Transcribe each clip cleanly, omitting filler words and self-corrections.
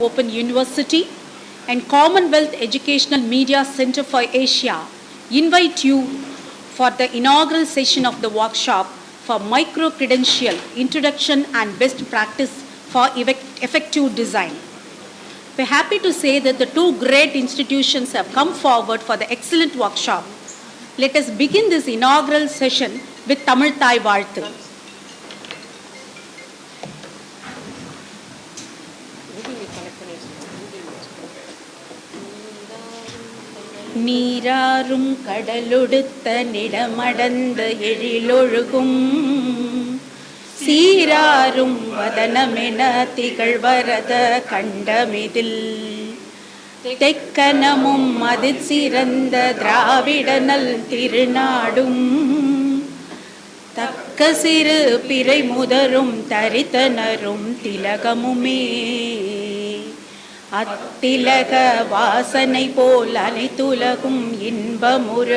Open University and Commonwealth Educational Media Center for Asia invite you for the inaugural session of the workshop for micro-credential introduction and best practice for effective design. We're happy to say that the two great institutions have come forward for the excellent workshop. Let us begin this inaugural session with Tamil Thai Varthu. நீராறும் கடலொடுத்த நிடமடந்த எழிலொழுகும் சீராறும் வதனமென திகழ்வரத கண்டமிதில் தெக்கனமும் அதில் சிறந்த திராவிடனல் திருநாடும் தக்க சிறு பிறை முதரும் தரித்தனரும் திலகமுமே அத்திலக வாசனை போல் அனைத்துலகும் இன்பமுற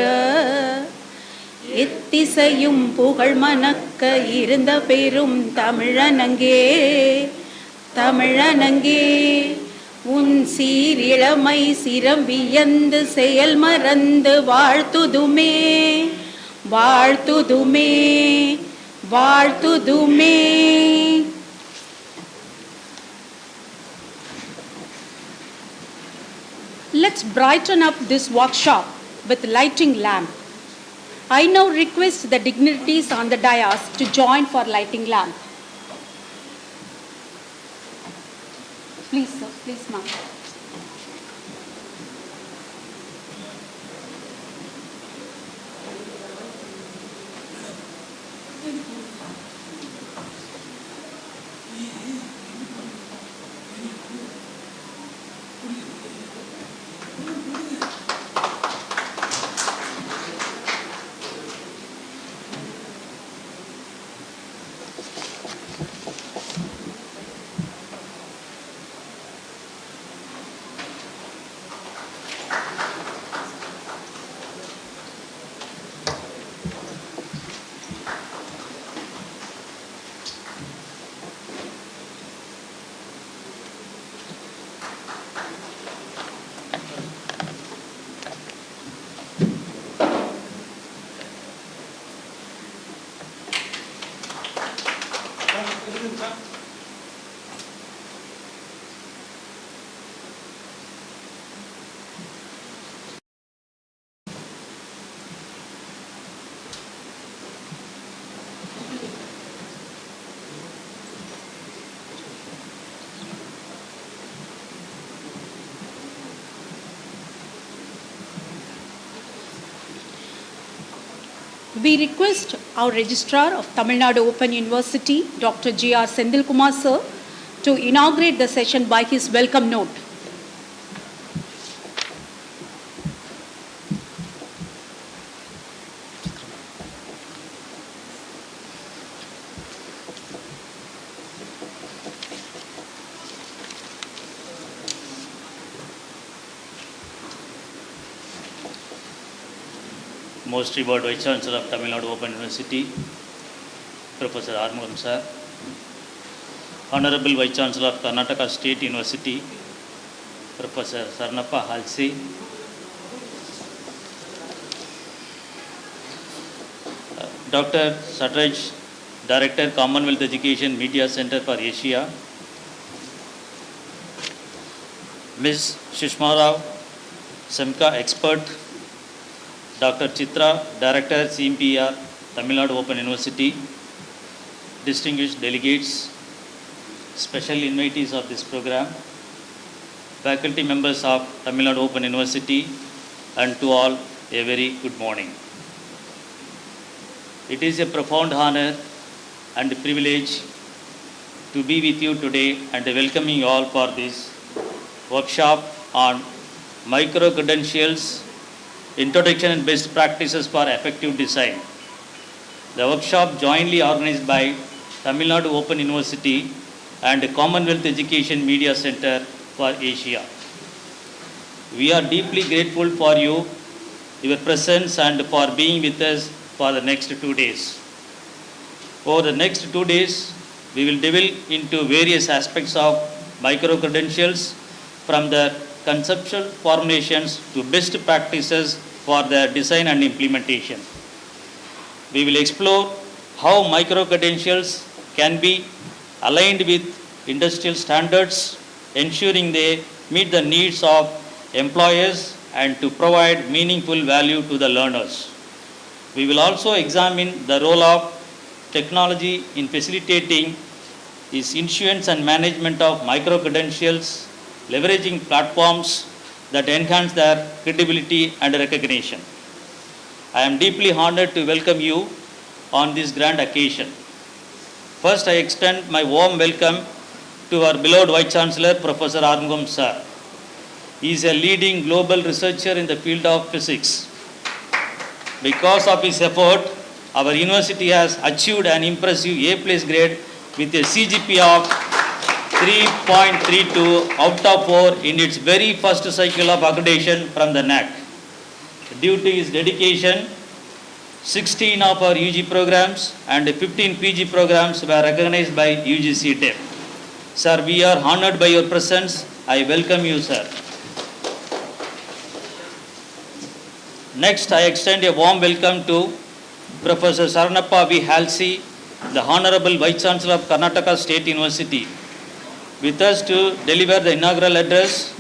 எத்திசையும் புகழ் மணக்க இருந்த பெரும் தமிழனங்கே தமிழனங்கே உன் சீரிழமை சிரம் வியந்து செயல் மறந்து வாழ்த்துதுமே வாழ்த்துதுமே வாழ்த்துதுமே. Let's brighten up this workshop with lighting lamp. I now request the dignitaries on the dais to join for lighting lamp. Please, sir. Please, ma'am. We request our Registrar of Tamil Nadu Open University, Dr. G.R. Sendilkumar sir, to inaugurate the session by his welcome note. Most revered Vice Chancellor of Tamil Nadu Open University, Professor Armugam sir, Honorable Vice Chancellor of Karnataka State University, Professor Sarnappa Halse, Dr. Satraj, Director, Commonwealth Education Media Center for Asia, Ms. Sushma Rao, SEMCA Expert, Dr. Chitra, Director, CMPR, Tamil Nadu Open University, distinguished delegates, special invitees of this program, faculty members of Tamil Nadu Open University, and to all a very good morning. It is a profound honor and privilege to be with you today and welcoming you all for this workshop on micro-credentials, Introduction and Best Practices for Effective Design. The workshop jointly organized by Tamil Nadu Open University and Commonwealth Education Media Center for Asia. We are deeply grateful for you, your presence and for being with us for the next 2 days. Over the next 2 days, we will delve into various aspects of micro-credentials from their conceptual formulations to best practices for their design and implementation. We will explore how micro-credentials can be aligned with industrial standards, ensuring they meet the needs of employers and to provide meaningful value to the learners. We will also examine the role of technology in facilitating its issuance and management of micro-credentials, leveraging platforms that enhance their credibility and recognition. I am deeply honored to welcome you on this grand occasion. First, I extend my warm welcome to our beloved Vice Chancellor, Professor Arungam Sir. He is a leading global researcher in the field of physics. Because of his effort, our university has achieved an impressive A+ grade with a CGPA of 3.32 out of 4 in its very first cycle of accreditation from the NAC. Due to his dedication, 16 of our UG programs and 15 PG programs were recognized by UGC DEF. Sir, we are honored by your presence. I welcome you, sir. Next, I extend a warm welcome to Professor Saranappa V. Halsey, the Honorable Vice Chancellor of Karnataka State University. With us to deliver the inaugural address,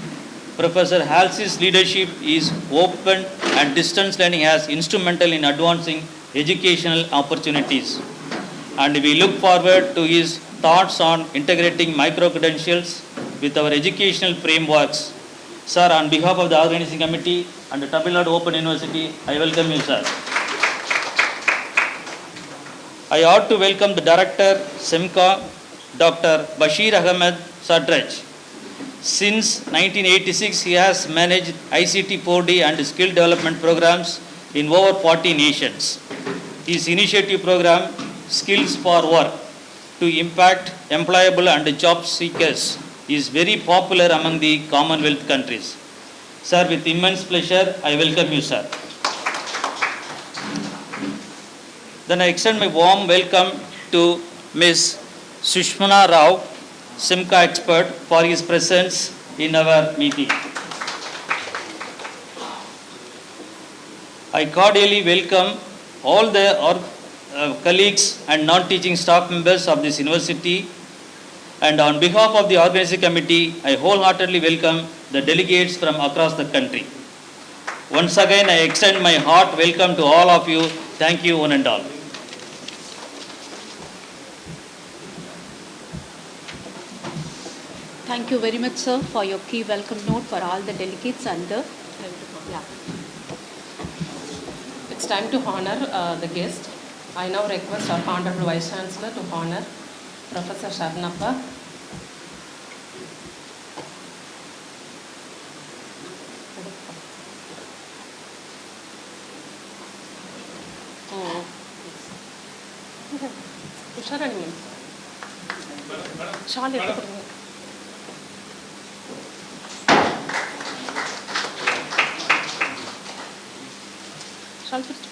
Professor Halsey's leadership is open and distance learning has instrumental in advancing educational opportunities. And we look forward to his thoughts on integrating micro-credentials with our educational frameworks. Sir, on behalf of the organizing committee and the Tamil Nadu Open University, I welcome you, sir. I ought to welcome the Director, SIMCA, Dr. Bashir Ahmed Sadraj. Since 1986, he has managed ICT 4D and skill development programs in over 40 nations. His initiative program, Skills for Work, to impact employable and job seekers, is very popular among the Commonwealth countries. Sir, with immense pleasure, I welcome you, sir. Then I extend my warm welcome to Ms. Sushmana Rao, SIMCA expert, for his presence in our meeting. I cordially welcome all the colleagues and non-teaching staff members of this university, and on behalf of the organizing committee, I wholeheartedly welcome the delegates from across the country. Once again, I extend my heart welcome to all of you. Thank you, one and all. Thank you very much, sir, for your key welcome note for all the delegates and the. Yeah. It's time to honor the guest. I now request our Honorable Vice Chancellor to honor Professor Saranappa. Usharani. Shawl எடுத்து shawl first.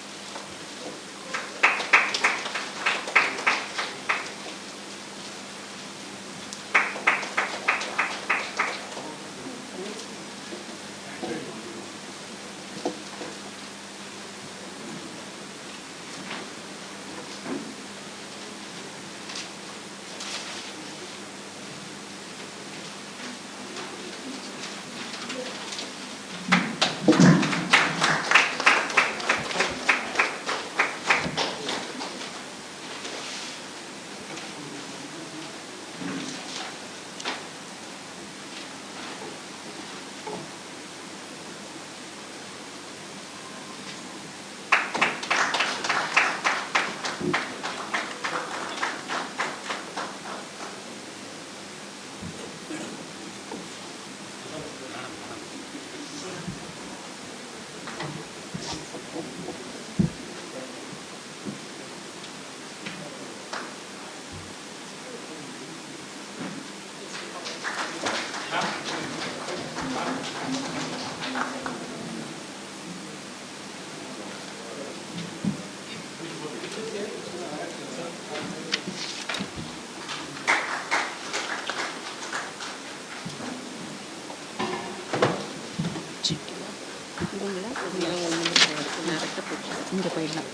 இங்கே போயிடலாம்.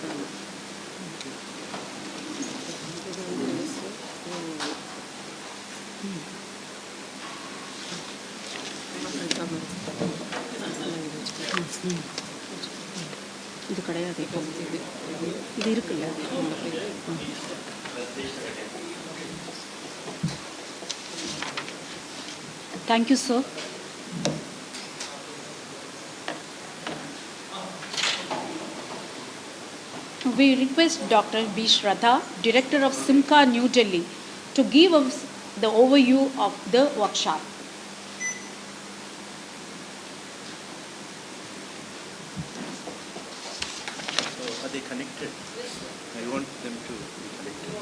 இது கிடையாது, இது இருக்குல்ல. Thank you sir. We request Dr. B. Shraddha, Director of Simca, New Delhi, to give us the overview of the workshop. So are they connected? I want them to be connected.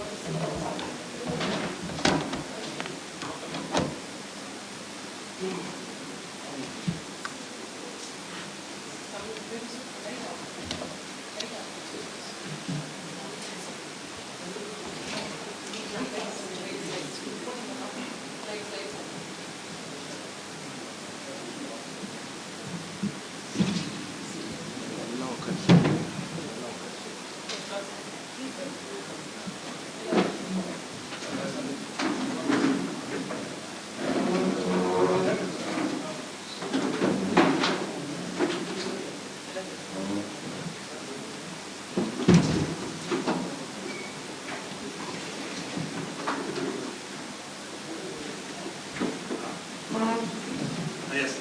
Yes.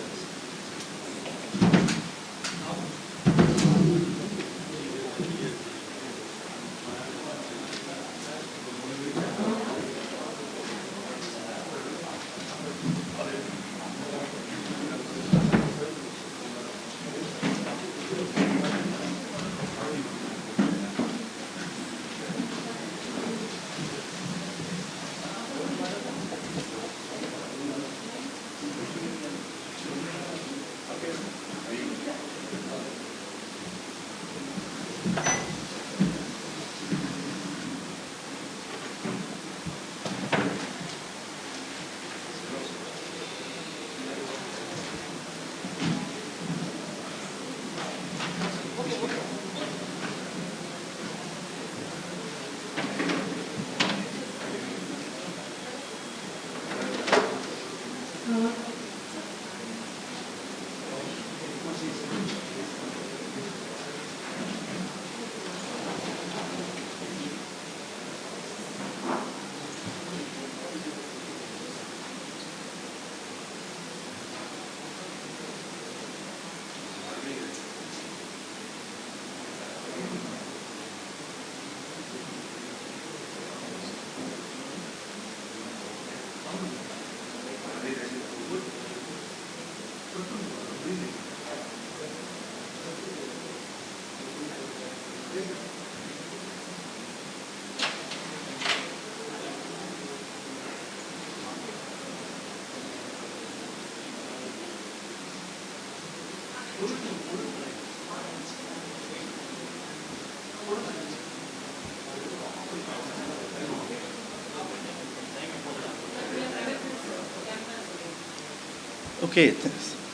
Okay,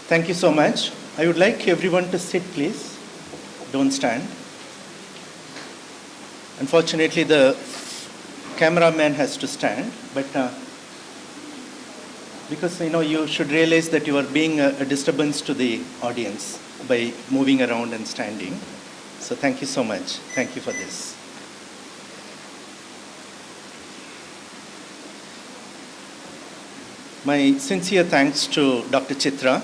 thank you so much. I would like everyone to sit, please. Don't stand. Unfortunately, the cameraman has to stand, but because you should realize that you are being a disturbance to the audience by moving around and standing. So thank you so much. Thank you for this. My sincere thanks to Dr. Chitra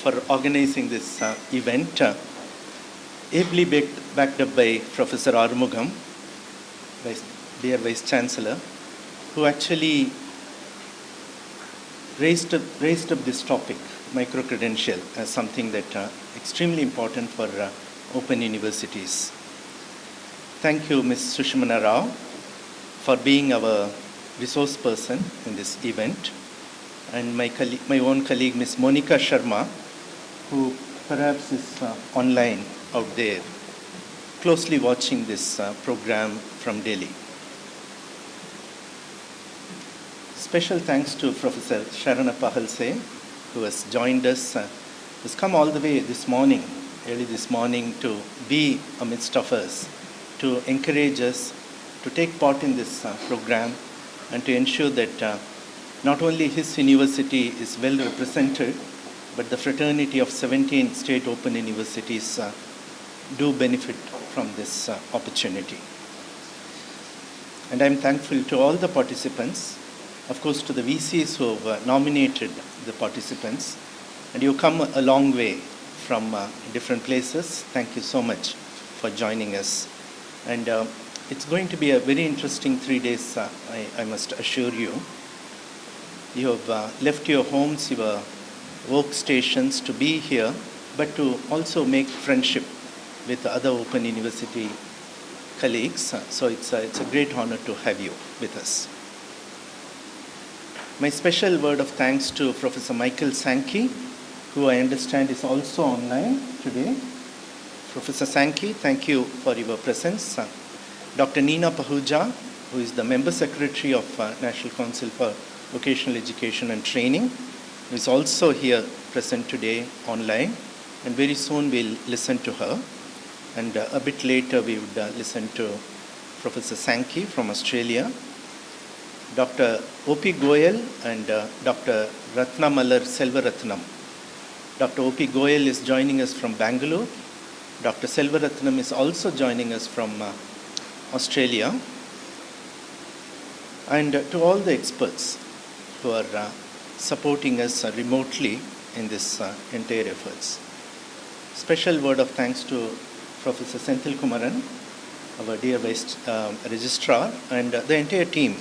for organizing this event, ably backed up by Professor Arumugam, dear Vice Chancellor, who actually raised up this topic, micro-credential, as something that extremely important for open universities. Thank you, Ms. Sushmana Rao, for being our resource person in this event, and my own colleague, Ms. Monica Sharma, who perhaps is online out there, closely watching this program from Delhi. Special thanks to Professor Sharana Pahalse, who has joined us has come all the way this morning, early this morning, to be amidst of us, to encourage us to take part in this program and to ensure that not only his university is well represented, but the fraternity of 17 state open universities do benefit from this opportunity. And I'm thankful to all the participants, of course to the VCs who have nominated the participants, and you come a long way from different places. Thank you so much for joining us. And it's going to be a very interesting 3 days, I must assure you. You have left your homes, your workstations to be here, but to also make friendship with other Open University colleagues. So it's a great honor to have you with us. My special word of thanks to Professor Michael Sankey, who I understand is also online today. Professor Sankey, thank you for your presence. Dr. Neena Pahuja, who is the Member Secretary of National Council for Vocational Education and Training, who is also here present today online, and very soon we'll listen to her. And a bit later we would listen to Professor Sankey from Australia, Dr. O.P. Goyal and Dr. Ratnamalar Selvaratnam. Dr. O.P. Goyal is joining us from Bangalore. Dr. Selvaratnam is also joining us from Australia. And to all the experts who are supporting us remotely in this entire efforts. Special word of thanks to Professor Senthil Kumaran, our dear Vice Registrar, and the entire team.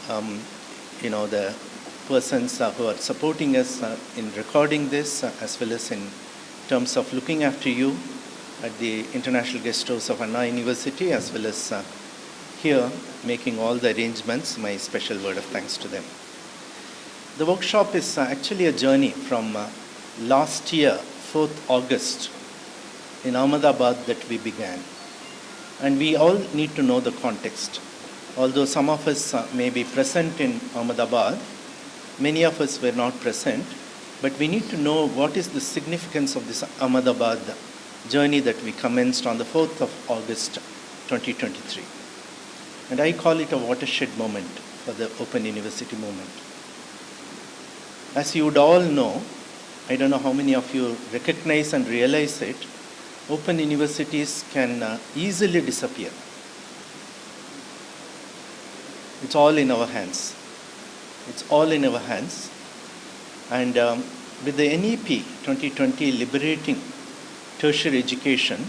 The persons who are supporting us in recording this, as well as in terms of looking after you at the International Guest House of Anna University, as well as here making all the arrangements. My special word of thanks to them. The workshop is actually a journey from last year, 4th August, in Ahmedabad that we began. And we all need to know the context. Although some of us may be present in Ahmedabad, many of us were not present, but we need to know what is the significance of this Ahmedabad journey that we commenced on the 4th of August 2023. And I call it a watershed moment for the Open University movement. As you would all know, I don't know how many of you recognize and realize it, open universities can easily disappear. It's all in our hands. It's all in our hands. And with the NEP 2020 liberating tertiary education,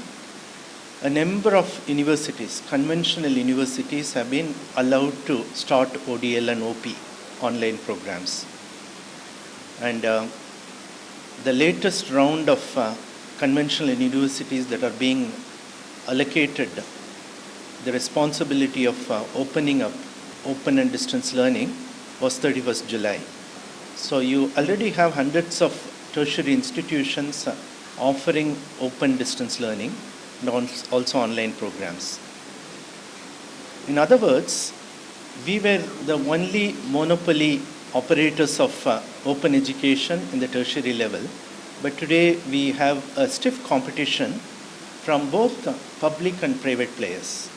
a number of universities, conventional universities, have been allowed to start ODL and OP online programs. And the latest round of conventional universities that are being allocated the responsibility of opening up open and distance learning was 31st July. So you already have hundreds of tertiary institutions offering open distance learning and also online programs. In other words, we were the only monopoly operators of open education in the tertiary level, but today we have a stiff competition from both public and private players.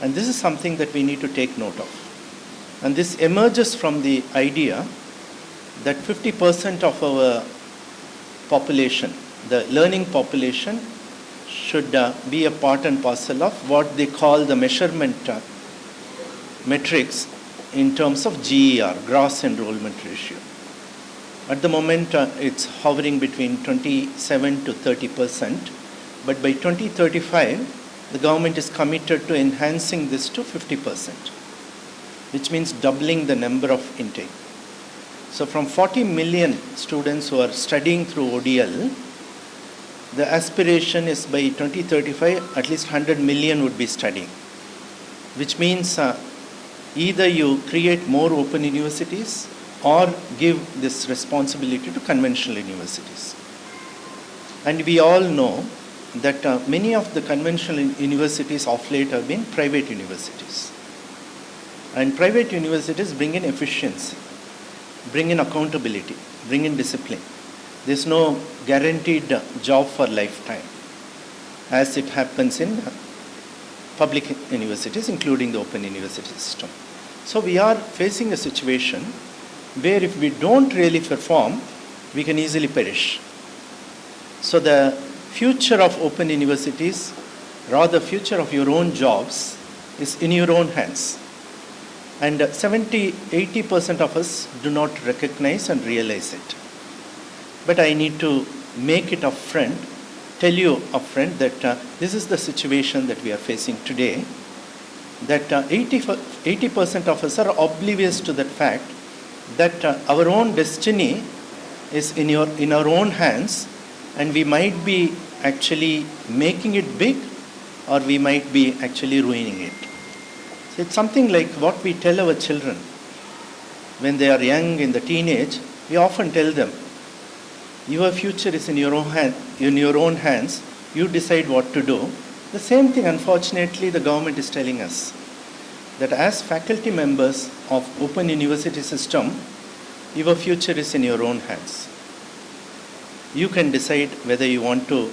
And this is something that we need to take note of. And this emerges from the idea that 50% of our population, the learning population, should be a part and parcel of what they call the measurement metrics in terms of GER, gross enrollment ratio. At the moment, it's hovering between 27 to 30%, but by 2035, the government is committed to enhancing this to 50%, which means doubling the number of intake. So from 40 million students who are studying through ODL, the aspiration is by 2035, at least 100 million would be studying, which means either you create more open universities or give this responsibility to conventional universities. And we all know that many of the conventional universities of late have been private universities. And private universities bring in efficiency, bring in accountability, bring in discipline. There's no guaranteed job for lifetime, as it happens in public universities, including the open university system. So we are facing a situation where if we don't really perform, we can easily perish. So the future of open universities, rather the future of your own jobs, is in your own hands. And 70-80% of us do not recognize and realize it. But I need to make it upfront, tell you upfront that this is the situation that we are facing today, that 80% of us are oblivious to that fact that our own destiny is in our own hands, and we might be actually making it big, or we might be actually ruining it. So it's something like what we tell our children when they are young, in the teenage. We often tell them, your future is in your own hands. You decide what to do. The same thing, unfortunately, the government is telling us, that as faculty members of Open University system, your future is in your own hands. You can decide whether you want to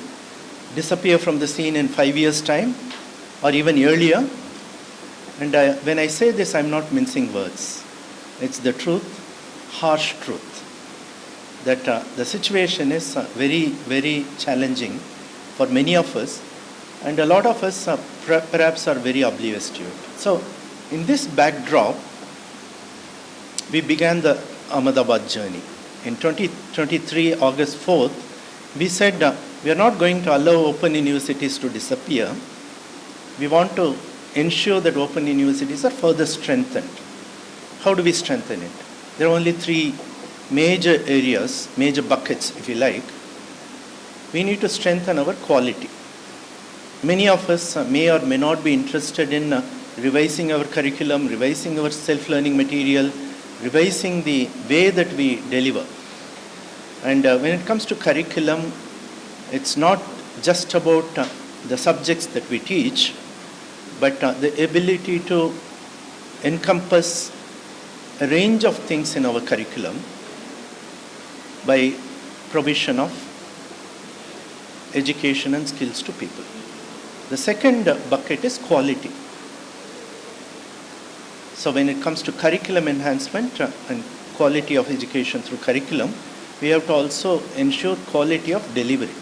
disappear from the scene in 5 years' time or even earlier. And when I say this, I'm not mincing words. It's the truth, harsh truth, that the situation is very, very challenging for many of us, and a lot of us perhaps are very oblivious to it. So in this backdrop, we began the Ahmedabad journey. In 2023, August 4th, we said we are not going to allow open universities to disappear. We want to ensure that open universities are further strengthened. How do we strengthen it? There are only three major areas, major buckets, if you like. We need to strengthen our quality. Many of us may or may not be interested in revising our curriculum, revising our self-learning material, revising the way that we deliver. And when it comes to curriculum, it's not just about the subjects that we teach, but the ability to encompass a range of things in our curriculum by provision of education and skills to people. The second bucket is quality. So when it comes to curriculum enhancement and quality of education through curriculum, we have to also ensure quality of delivery.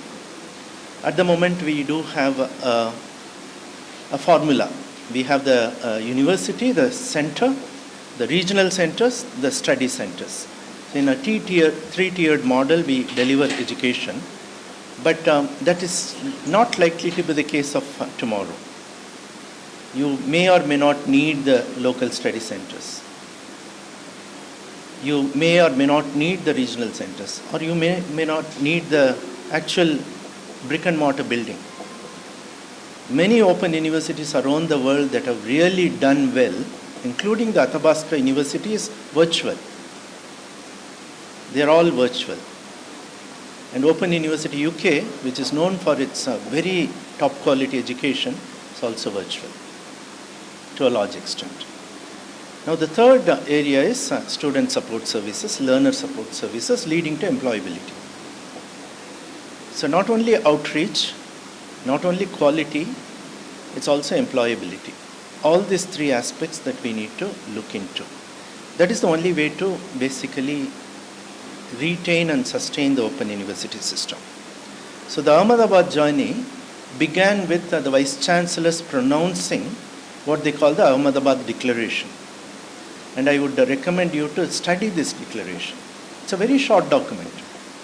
At the moment, we do have a formula. We have the university, the center, the regional centers, the study centers. So in a three-tiered model, we deliver education. But that is not likely to be the case of tomorrow. You may or may not need the local study centers. You may or may not need the regional centers, or you may not need the actual brick and mortar building. Many open universities around the world that have really done well, including the Athabasca University, is virtual. They are all virtual. And Open University UK, which is known for its very top quality education, is also virtual to a large extent. Now the third area is student support services, learner support services, leading to employability. So not only outreach, not only quality, it's also employability. All these three aspects that we need to look into. That is the only way to basically retain and sustain the open university system. So the Ahmedabad journey began with the Vice Chancellors pronouncing what they call the Ahmedabad Declaration. And I would recommend you to study this declaration. It's a very short document,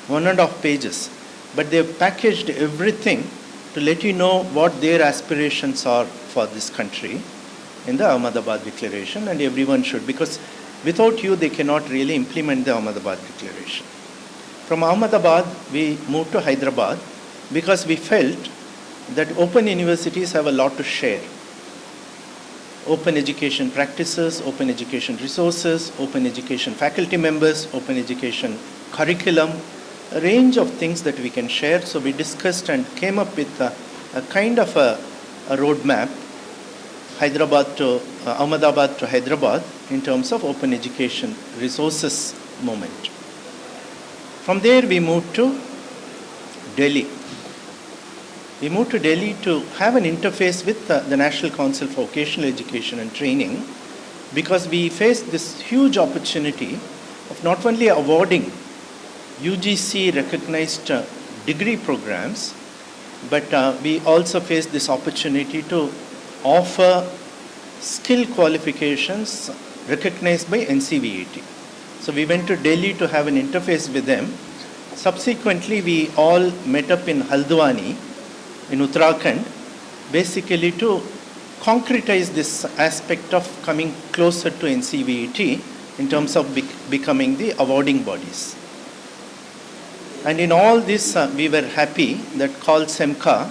1.5 pages, but they've packaged everything to let you know what their aspirations are for this country in the Ahmedabad Declaration, and everyone should, because without you, they cannot really implement the Ahmedabad Declaration. From Ahmedabad, we moved to Hyderabad because we felt that open universities have a lot to share. Open education practices, open education resources, open education faculty members, open education curriculum, a range of things that we can share. So we discussed and came up with a kind of a roadmap, Ahmedabad to Hyderabad, in terms of open education resources movement. From there, we moved to Delhi. We moved to Delhi to have an interface with the National Council for Vocational Education and Training, because we faced this huge opportunity of not only awarding UGC recognized degree programs, but we also faced this opportunity to offer skill qualifications recognized by NCVET. So we went to Delhi to have an interface with them. Subsequently, we all met up in Haldwani in Uttarakhand, basically to concretize this aspect of coming closer to NCVET in terms of becoming the awarding bodies. And in all this, we were happy that Call Semka,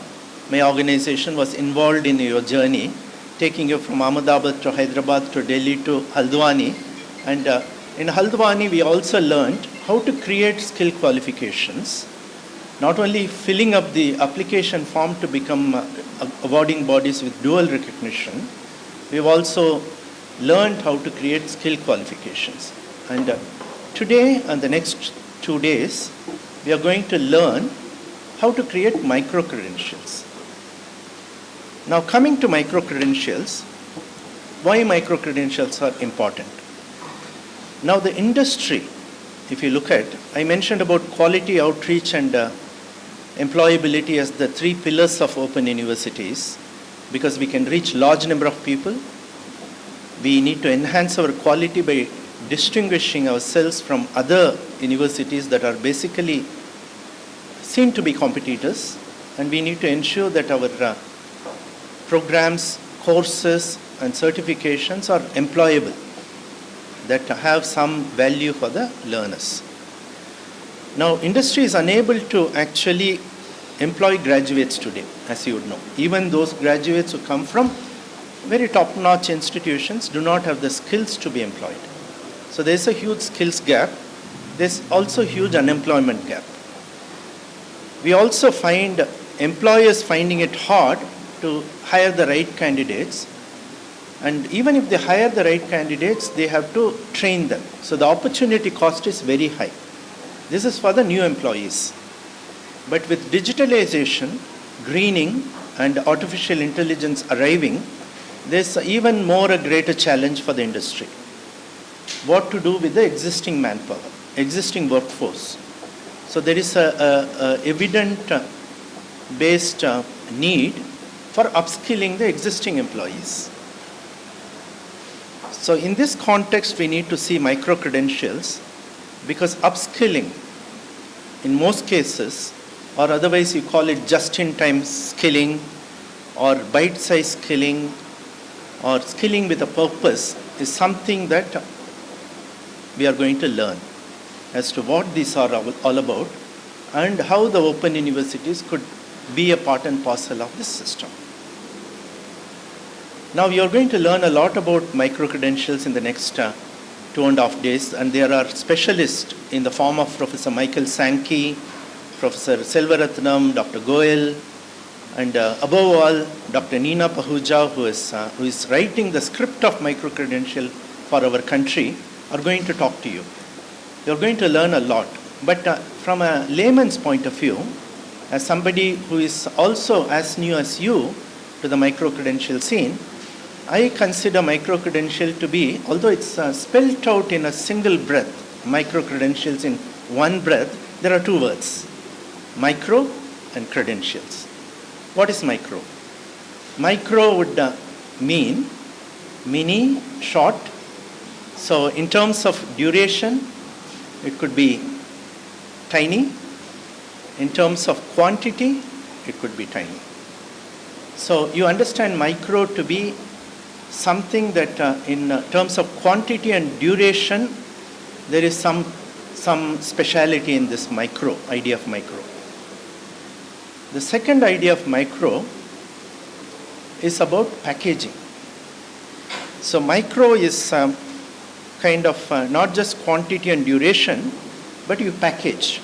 my organization, was involved in your journey, taking you from Ahmedabad to Hyderabad to Delhi to Haldwani. And in Haldwani, we also learned how to create skill qualifications, not only filling up the application form to become awarding bodies with dual recognition, we've also learned how to create skill qualifications. And today and the next 2 days, we are going to learn how to create micro-credentials. Now, coming to micro-credentials, why micro-credentials are important? Now, the industry, if you look at, I mentioned about quality outreach and employability as the 3 pillars of open universities, because we can reach large number of people. We need to enhance our quality by distinguishing ourselves from other universities that are basically seen to be competitors, and we need to ensure that our programs, courses, and certifications are employable, that have some value for the learners. Now, industry is unable to actually employ graduates today, as you would know. Even those graduates who come from very top-notch institutions do not have the skills to be employed. So there's a huge skills gap. There's also a huge unemployment gap. We also find employers finding it hard to hire the right candidates. And even if they hire the right candidates, they have to train them. So the opportunity cost is very high. This is for the new employees. But with digitalization, greening, and artificial intelligence arriving, there's even more a greater challenge for the industry. What to do with the existing manpower, existing workforce. So there is a evident based need for upskilling the existing employees. So in this context, we need to see micro-credentials, because upskilling, in most cases, or otherwise you call it just-in-time skilling, or bite-sized skilling, or skilling with a purpose, is something that we are going to learn as to what these are all about and how the open universities could be a part and parcel of this system. Now, we are going to learn a lot about micro-credentials in the next 2.5 days, and there are specialists in the form of Professor Michael Sankey, Professor Selvaratnam, Dr. Goel, and above all, Dr. Neena Pahuja, who is writing the script of micro-credential for our country, are going to talk to you. You're going to learn a lot. But from a layman's point of view, as somebody who is also as new as you to the micro-credential scene, I consider micro-credential to be, although it's spelled out in a single breath, micro-credentials in one breath, there are 2 words, micro and credentials. What is micro? Micro would mean mini, short. So in terms of duration, it could be tiny. In terms of quantity, it could be tiny. So you understand micro to be something that in terms of quantity and duration, there is some speciality in this micro, idea of micro. The second idea of micro is about packaging. So micro is kind of not just quantity and duration, but you package.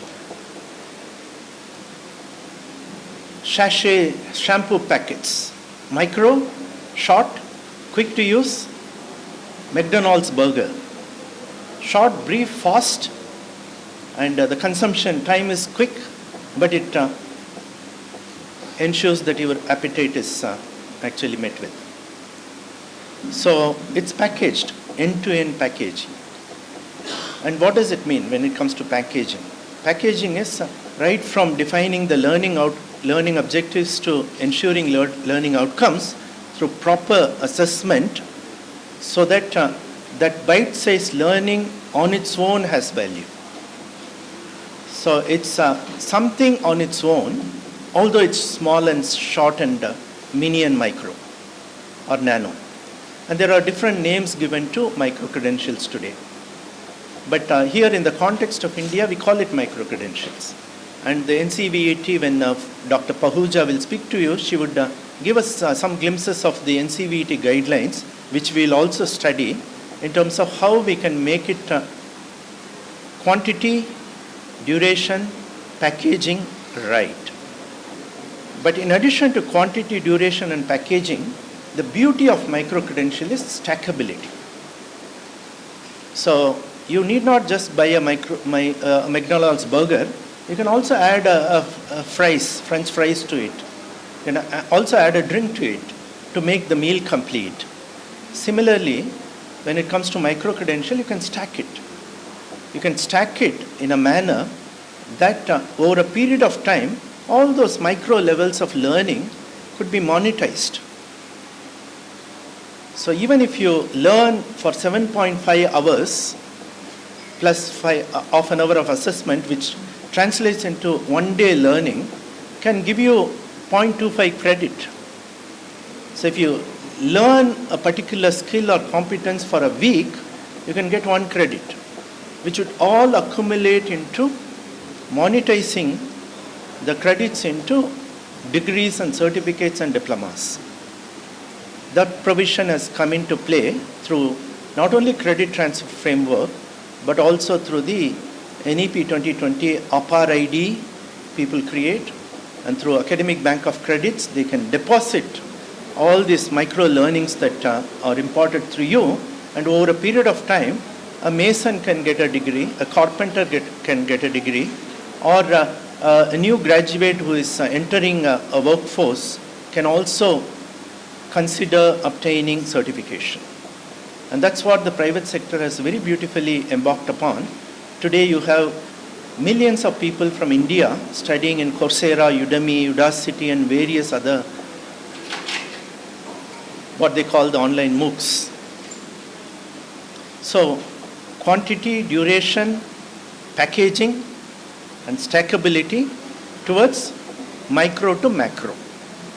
Sachet shampoo packets, micro, short, quick to use. McDonald's burger, short, brief, fast, And the consumption time is quick, but it ensures that your appetite is actually met with. So it's packaged, end-to-end packaging. And what does it mean when it comes to packaging? Packaging is right from defining the learning objectives to ensuring learning outcomes through proper assessment, so that that bite-sized learning on its own has value. So it's something on its own, although it's small and short and mini and micro or nano. And there are different names given to micro-credentials today. But here in the context of India, we call it micro-credentials. And the NCVET, when Dr. Pahuja will speak to you, she would give us some glimpses of the NCVET guidelines, which we'll also study in terms of how we can make it quantity, duration, packaging right. But in addition to quantity, duration, and packaging, the beauty of micro-credential is stackability. So you need not just buy a McDonald's burger. You can also add a French fries to it. You can also add a drink to it to make the meal complete. Similarly, when it comes to micro-credential, you can stack it. You can stack it in a manner that over a period of time, all those micro levels of learning could be monetized. So even if you learn for 7.5 hours plus half an hour of assessment, which translates into 1 day learning, can give you 0.25 credit. So if you learn a particular skill or competence for a week, you can get 1 credit, which would all accumulate into monetizing the credits into degrees and certificates and diplomas. That provision has come into play through not only credit transfer framework, but also through the NEP 2020 APAR ID people create, and through Academic Bank of Credits, they can deposit all these micro learnings that are imparted through you, and over a period of time, a mason can get a degree, a carpenter can get a degree, or a new graduate who is entering a workforce can also consider obtaining certification. And that's what the private sector has very beautifully embarked upon. Today you have millions of people from India studying in Coursera, Udemy, Udacity, and various other, what they call the online MOOCs. So quantity, duration, packaging, and stackability towards micro to macro.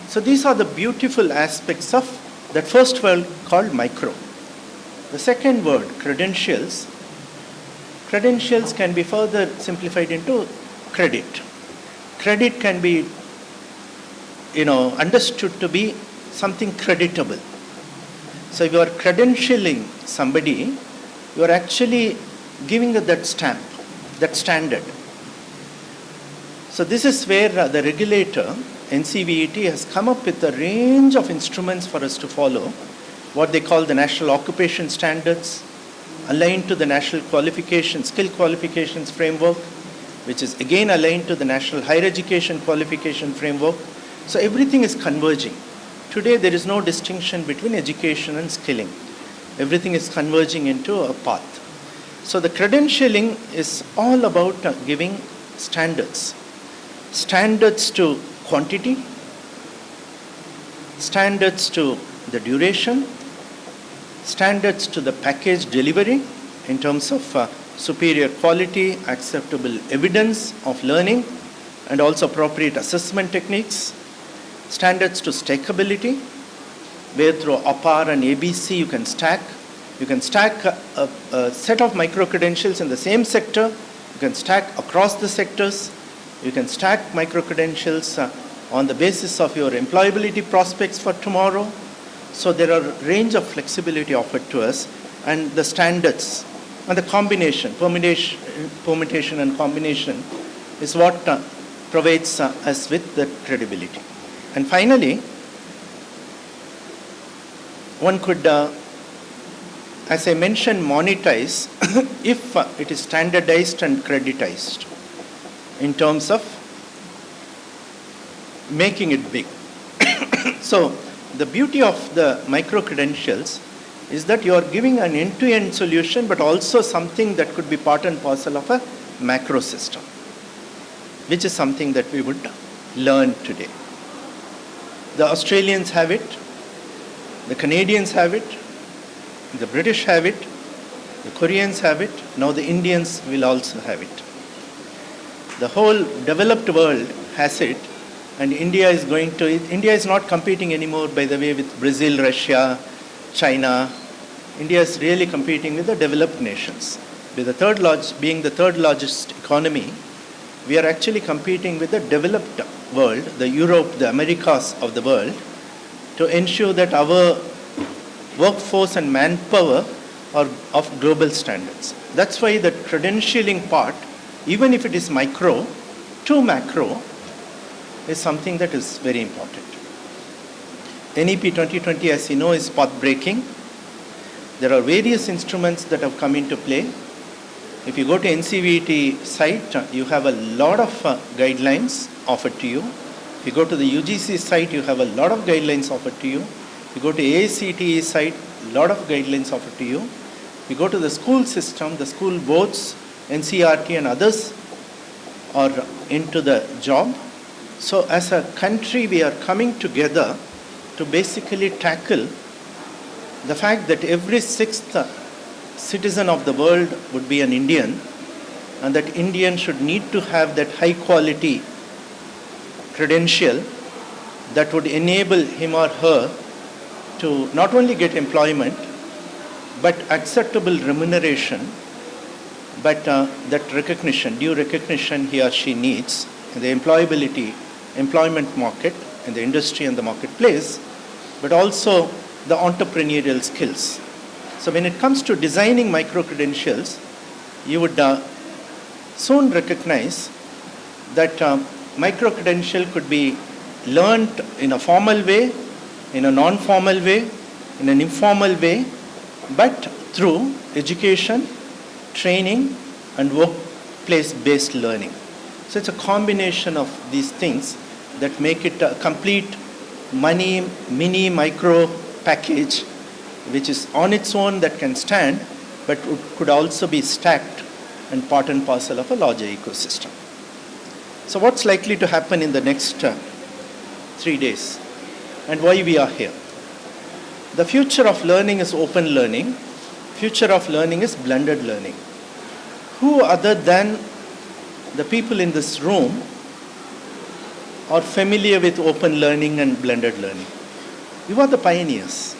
So these are the beautiful aspects of that first word called micro. The second word, credentials. Credentials can be further simplified into credit. Credit can be, understood to be something creditable. So if you are credentialing somebody, you are actually giving that stamp, that standard. So this is where the regulator, NCVET, has come up with a range of instruments for us to follow, what they call the National Occupation Standards, aligned to the National Skill Qualifications Framework, which is again aligned to the National Higher Education Qualification Framework. So everything is converging. Today there is no distinction between education and skilling. Everything is converging into a path. So the credentialing is all about giving standards. Standards to quantity, standards to the duration, standards to the package delivery in terms of superior quality, acceptable evidence of learning, and also appropriate assessment techniques, standards to stackability, where through APAR and ABC you can stack. You can stack a set of micro-credentials in the same sector. You can stack across the sectors. You can stack micro-credentials on the basis of your employability prospects for tomorrow. So there are a range of flexibility offered to us, and the standards and the combination, permutation and combination is what provides us with the credibility. And finally, one could as I mentioned, monetize if it is standardized and creditized in terms of making it big. So the beauty of the micro-credentials is that you are giving an end-to-end solution, but also something that could be part and parcel of a macro system, which is something that we would learn today. The Australians have it, the Canadians have it, the British have it, the Koreans have it, now the Indians will also have it. The whole developed world has it, and India is going to, India is not competing anymore, by the way, with Brazil, Russia, China. India is really competing with the developed nations. With being the third largest economy, we are actually competing with the developed world, the Europe, the Americas of the world, to ensure that our workforce and manpower are of global standards. That's why the credentialing part, even if it is micro to macro, is something that is very important. NEP 2020, as you know, is path-breaking. There are various instruments that have come into play. If you go to NCVT site, you have a lot of guidelines offered to you. If you go to the UGC site, you have a lot of guidelines offered to you. If you go to AICTE site, a lot of guidelines offered to you. If you go to the school system, the school boards, NCRT and others are into the job. So as a country, we are coming together to basically tackle the fact that every sixth citizen of the world would be an Indian, and that Indian should need to have that high quality credential that would enable him or her to not only get employment, but acceptable remuneration, but that recognition, due recognition he or she needs in the employment market, in the industry and the marketplace, but also the entrepreneurial skills. So when it comes to designing micro-credentials, you would soon recognize that micro-credential could be learned in a formal way, in a non-formal way, in an informal way, but through education, training, and workplace-based learning. So it's a combination of these things that make it a complete mini, micro package, which is on its own that can stand, but could also be stacked and part and parcel of a larger ecosystem. So what's likely to happen in the next 3 days, and why we are here? The future of learning is open learning. Future of learning is blended learning. Who other than the people in this room are familiar with open learning and blended learning? You are the pioneers.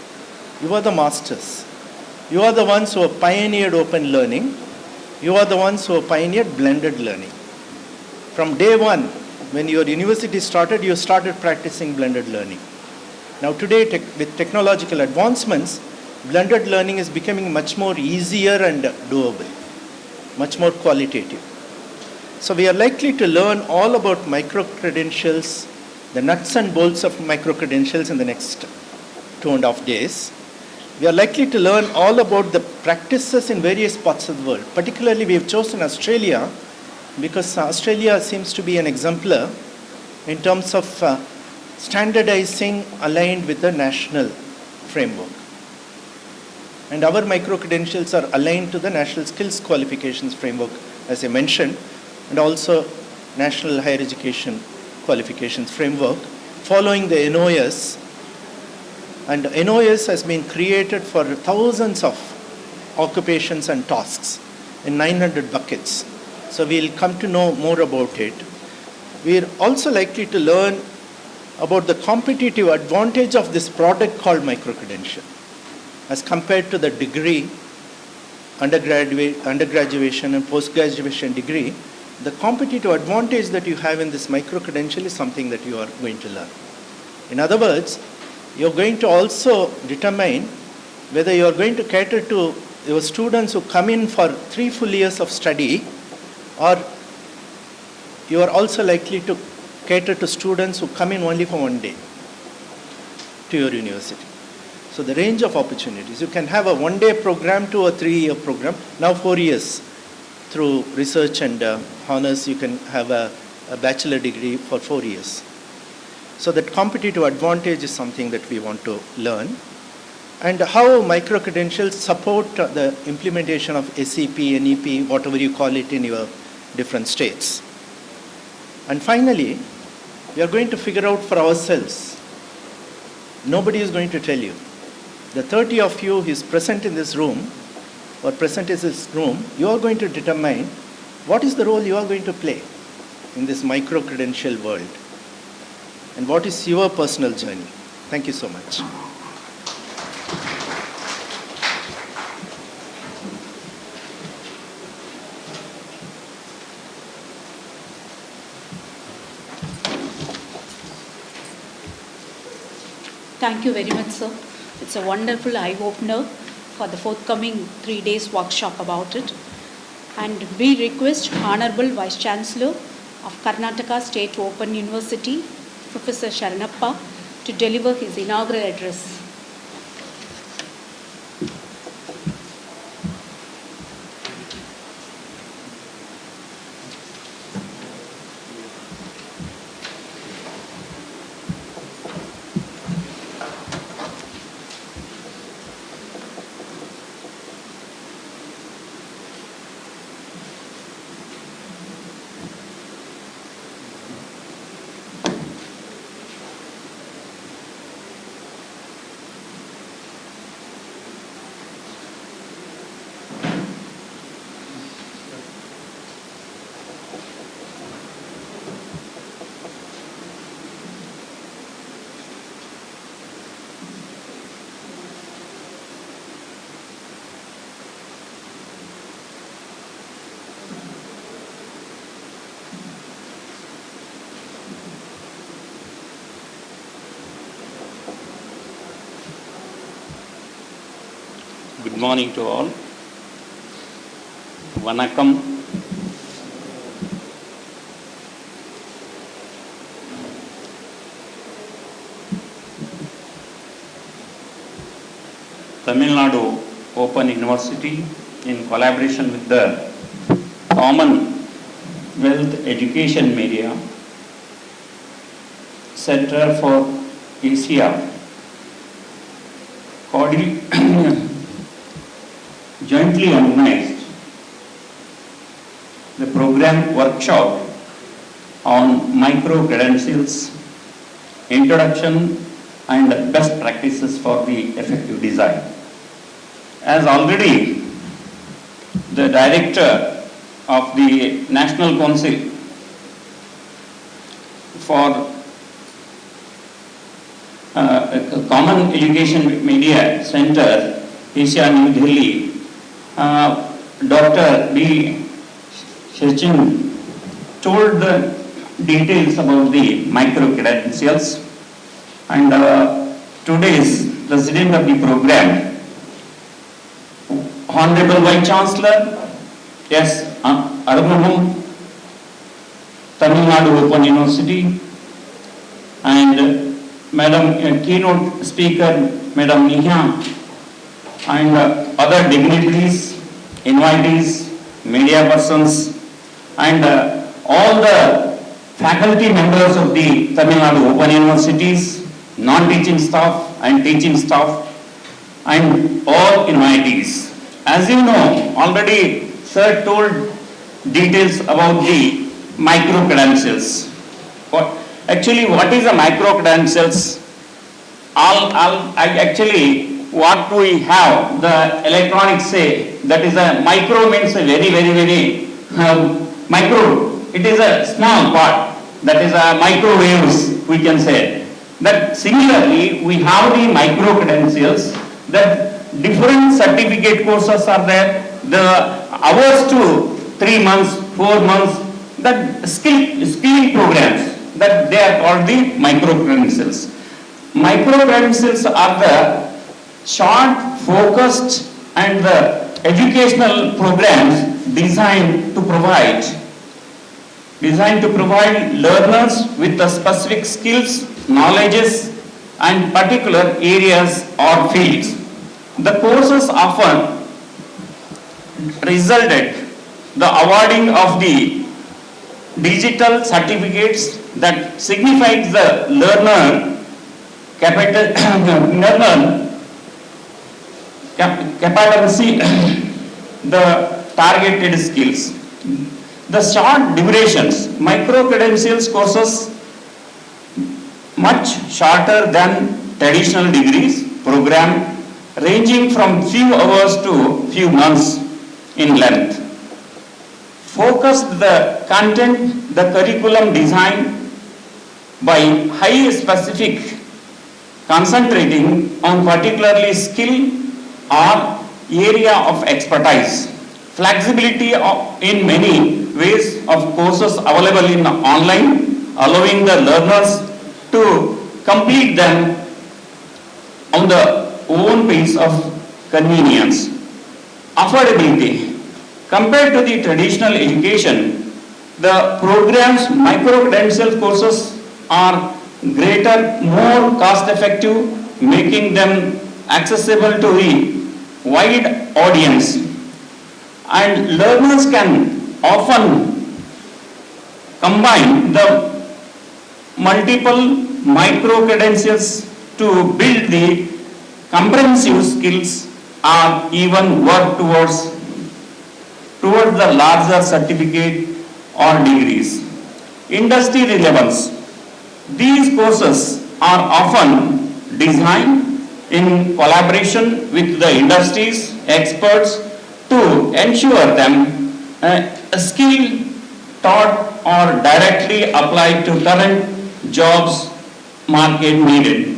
You are the masters. You are the ones who have pioneered open learning. You are the ones who have pioneered blended learning. From day one, when your university started, you started practicing blended learning. Now today, with technological advancements, blended learning is becoming much more easier and doable, much more qualitative. So we are likely to learn all about micro-credentials, the nuts and bolts of micro-credentials in the next 2.5 days. We are likely to learn all about the practices in various parts of the world. Particularly, we have chosen Australia because Australia seems to be an exemplar in terms of standardizing aligned with the national framework. And our micro-credentials are aligned to the National Skills Qualifications Framework, as I mentioned, and also National Higher Education Qualifications Framework, following the NOS. And NOS has been created for thousands of occupations and tasks in 900 buckets. So we'll come to know more about it. We're also likely to learn about the competitive advantage of this product called micro-credential as compared to the degree, undergraduation and post-graduation degree. The competitive advantage that you have in this micro-credential is something that you are going to learn. In other words, you're going to also determine whether you're going to cater to your students who come in for 3 full years of study, or you are also likely to cater to students who come in only for 1 day to your university. So the range of opportunities. You can have a one-day program to a 3-year program, now 4 years. Through research and honors, you can have a bachelor degree for 4 years. So that competitive advantage is something that we want to learn. And how micro-credentials support the implementation of SEP, NEP, whatever you call it in your different states. And finally, we are going to figure out for ourselves. Nobody is going to tell you. The 30 of you who is present in this room, or present in this room, you are going to determine what is the role you are going to play in this micro-credential world. And what is your personal journey? Thank you so much. Thank you very much, sir. It's a wonderful eye-opener for the forthcoming 3 days workshop about it. And we request Honorable Vice Chancellor of Karnataka State Open University, Professor Sharanappa, to deliver his inaugural address. Good morning to all. Vanakkam. Tamil Nadu Open University, in collaboration with the Commonwealth Education Media Center for Asia, jointly organized the program workshop on micro-credentials, introduction and best practices for the effective design. As already the director of the National Council for Common Education Media Center, Asia, New Delhi, Dr. B. Shechin told the details about the micro-credentials, and today's president of the program, Honorable Vice Chancellor, yes, Arunamam, Tamil Nadu Open University, and Madam Keynote Speaker, Madam Neha, and other dignitaries, invitees, media persons, and all the faculty members of the Tamil Nadu Open Universities, non-teaching staff and teaching staff, and all invitees. As you know, already Sir told details about the micro-credentials. Actually, what is a micro-credentials? What we have, the electronics say, that is a micro means a very micro. It is a small part, that is a microwaves, we can say. That similarly, we have the micro credentials, that different certificate courses are there, the hours to 3 months, 4 months, that skilling programs, that they are called the micro credentials. Micro credentials are the short, focused and the educational programs designed to provide learners with the specific skills, knowledges and particular areas or fields. The courses often resulted the awarding of the digital certificates that signifies the learner competency, the targeted skills. The short durations, micro credentials courses much shorter than traditional degrees program, ranging from few hours to few months in length. Focused the content, the curriculum design by high specific concentrating on particularly skill or area of expertise. Flexibility in many ways of courses available in online, allowing the learners to complete them on the own pace of convenience. Affordability. Compared to the traditional education, the program's micro-credential courses are greater, more cost-effective, making them accessible to the wide audience. And learners can often combine the multiple micro-credentials to build the comprehensive skills or even work towards the larger certificate or degrees. Industry relevance. These courses are often designed in collaboration with the industry's experts to ensure them a skill taught or directly applied to current jobs market needed.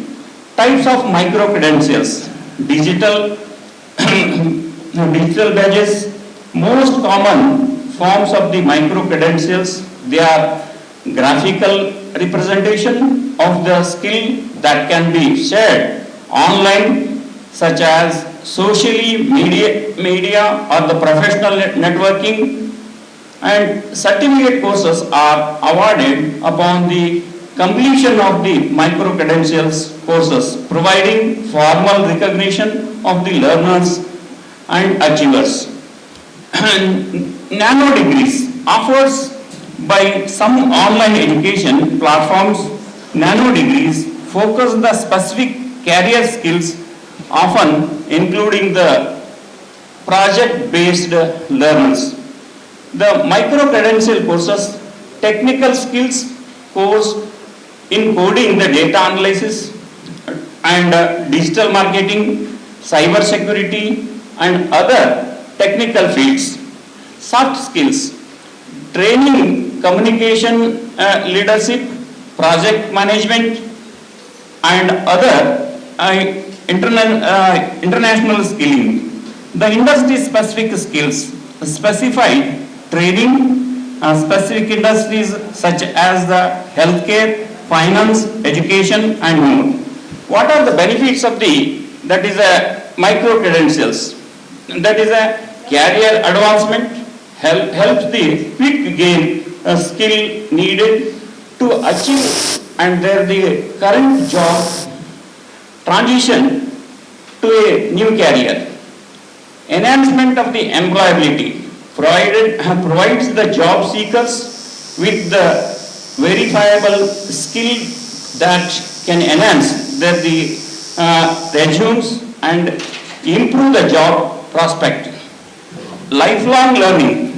Types of micro credentials. Digital badges. Most common forms of the micro credentials, they are graphical representation of the skill that can be shared online, such as socially media or the professional networking, and certificate courses are awarded upon the completion of the micro credentials courses, providing formal recognition of the learners and achievers. Nano degrees offers by some online education platforms. Nano degrees focus the specific career skills, often including the project-based learners. The micro credential courses, technical skills course in coding, the data analysis and digital marketing, cyber security and other technical fields. Soft skills, training, communication, leadership, project management and other international skilling. The industry specific skills, specified training, specific industries such as the healthcare, finance, education and more. What are the benefits of that is a micro credentials? That is a career advancement, helps the quick gain a skill needed to achieve and the current job transition to a new career. Enhancement of the employability provides the job seekers with the verifiable skill that can enhance their resumes and improve the job prospect. Lifelong learning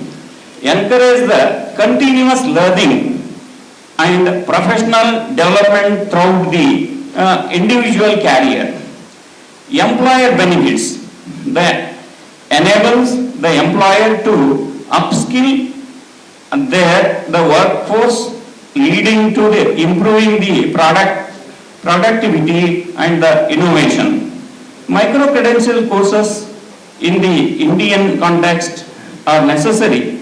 encourage the continuous learning and professional development throughout the individual career. Employer benefits that enables the employer to upskill the workforce, leading to the improving the productivity and the innovation. Micro credential courses in the Indian context are necessary.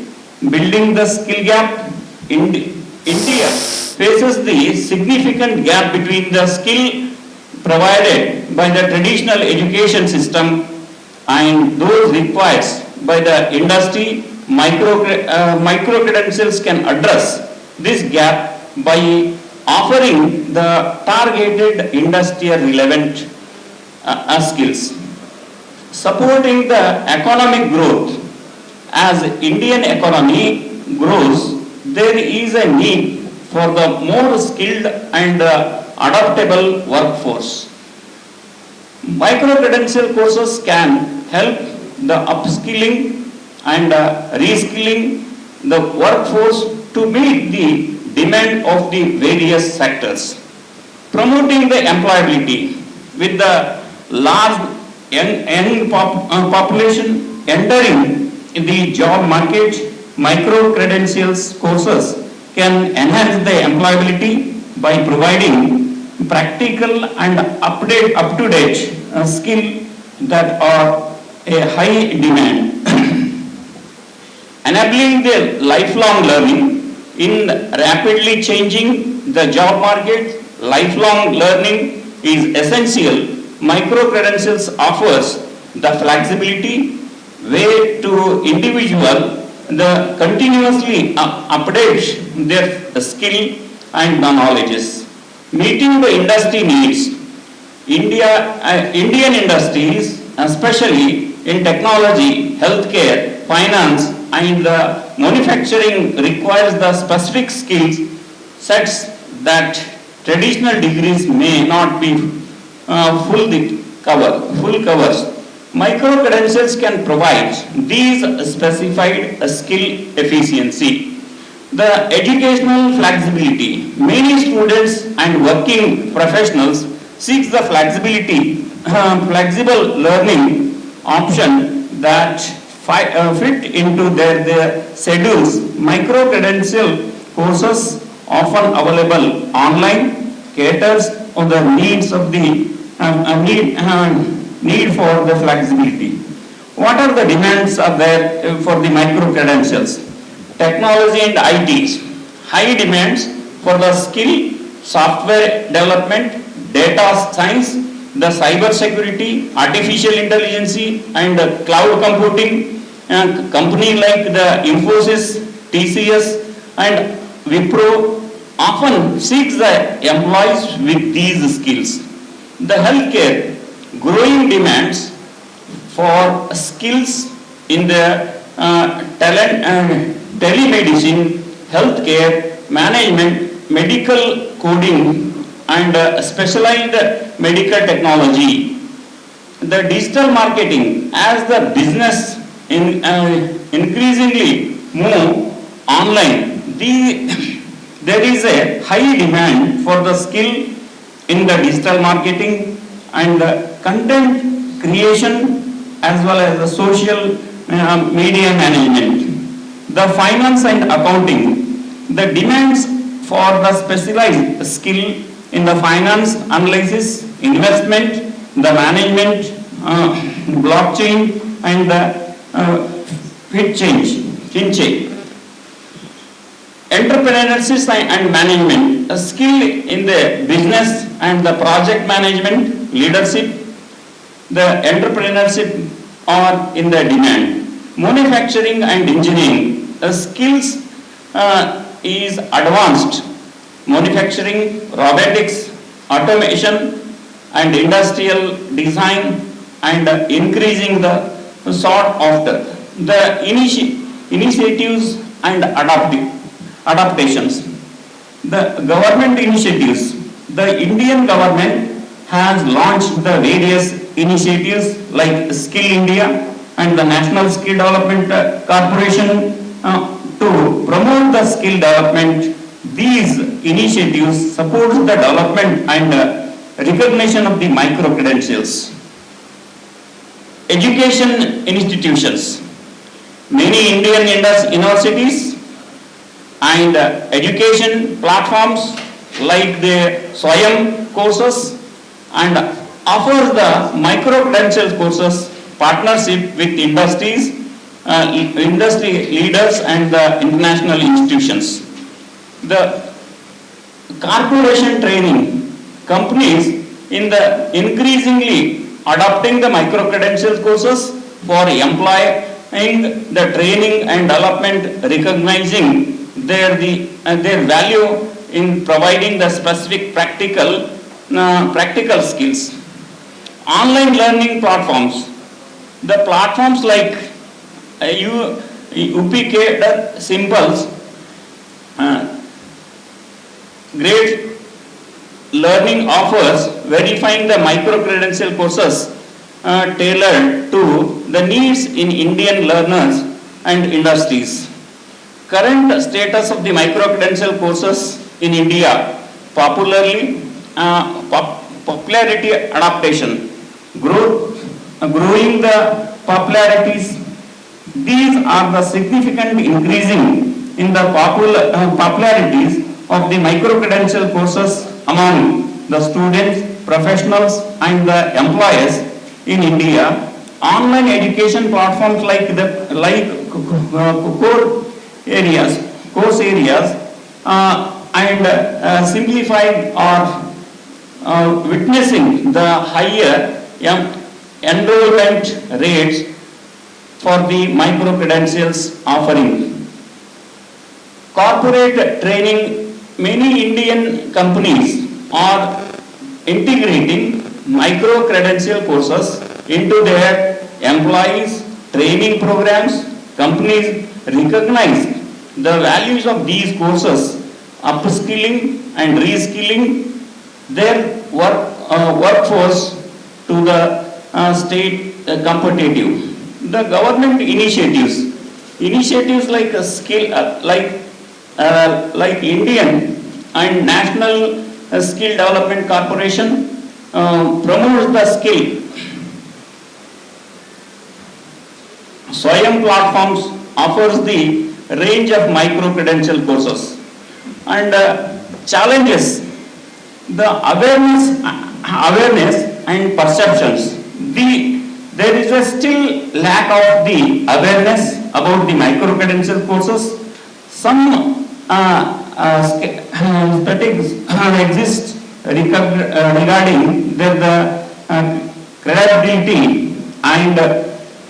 Building the skill gap, India faces the significant gap between the skill provided by the traditional education system and those required by the industry. Micro credentials can address this gap by offering the targeted industrial relevant skills, supporting the economic growth. As Indian economy grows, there is a need for the more skilled and adaptable workforce. Micro-credential courses can help the upskilling and reskilling the workforce to meet the demand of the various sectors, promoting the employability with the large young population entering the job market. Micro-credentials courses can enhance the employability by providing practical and up-to-date skill that are a high demand. Enabling the lifelong learning in rapidly changing the job market, lifelong learning is essential. Micro-credentials offers the flexibility way to individual the continuously update their skill and knowledges. Meeting the industry needs, Indian industries, especially in technology, healthcare, finance, and manufacturing, requires the specific skills sets that traditional degrees may not be full covers. Micro-credentials can provide these specified skill efficiency. The educational flexibility. Many students and working professionals seek the flexible learning option that fit into their schedules. Micro-credential courses often available online caters on the needs of the need for the flexibility. What are the demands are there for the micro-credentials? Technology and ITs. High demands for the skill, software development, data science, the cyber security, artificial intelligence, and cloud computing. Company like the Infosys, TCS, and Wipro often seeks the employees with these skills. The healthcare, growing demands for skills in the telemedicine, healthcare, management, medical coding, and specialized medical technology. The digital marketing, as the business increasingly move online, there is a high demand for the skill in the digital marketing and content creation as well as the social media management. The finance and accounting, the demands for the specialized skill in the finance analysis, investment, the management, blockchain, and the FinTech. Entrepreneurship and management, a skill in the business and the project management, leadership, the entrepreneurship are in the demand. Manufacturing and engineering, skills is advanced. Manufacturing, robotics, automation, and industrial design, and increasing the sought after. The initiatives and adaptations. The government initiatives. The Indian government has launched the various initiatives like Skill India and the National Skill Development Corporation to promote the skill development. These initiatives support the development and recognition of the micro-credentials. Education institutions. Many Indian universities and education platforms like the Swayam courses and offers the micro-credentials courses partnership with industries, industry leaders and the international institutions. The corporation training, companies in the increasingly adopting the micro-credentials courses for employing the training and development, recognizing their value in providing the specific practical skills. Online learning platforms. The platforms like UPK Simples, great learning offers verifying the micro-credential courses tailored to the needs in Indian learners and industries. Current status of the micro-credential courses in India, popularity adaptation, growing the popularities. These are the significant increasing in the popularities of the micro-credential courses among the students, professionals and the employers in India. Online education platforms like course areas and simplified or witnessing the higher enrollment rates for the micro-credentials offering. Corporate training. Many Indian companies are integrating micro-credential courses into their employees' training programs. Companies recognize the values of these courses, upskilling and reskilling their workforce to the state competitive. The government initiatives like a skill like Indian and National Skill Development Corporation promotes the skill. Swayam platforms offers the range of micro-credential courses. And challenges, the awareness and perceptions. There is a still lack of the awareness about the micro-credential courses. Some statistics exist regarding the credibility and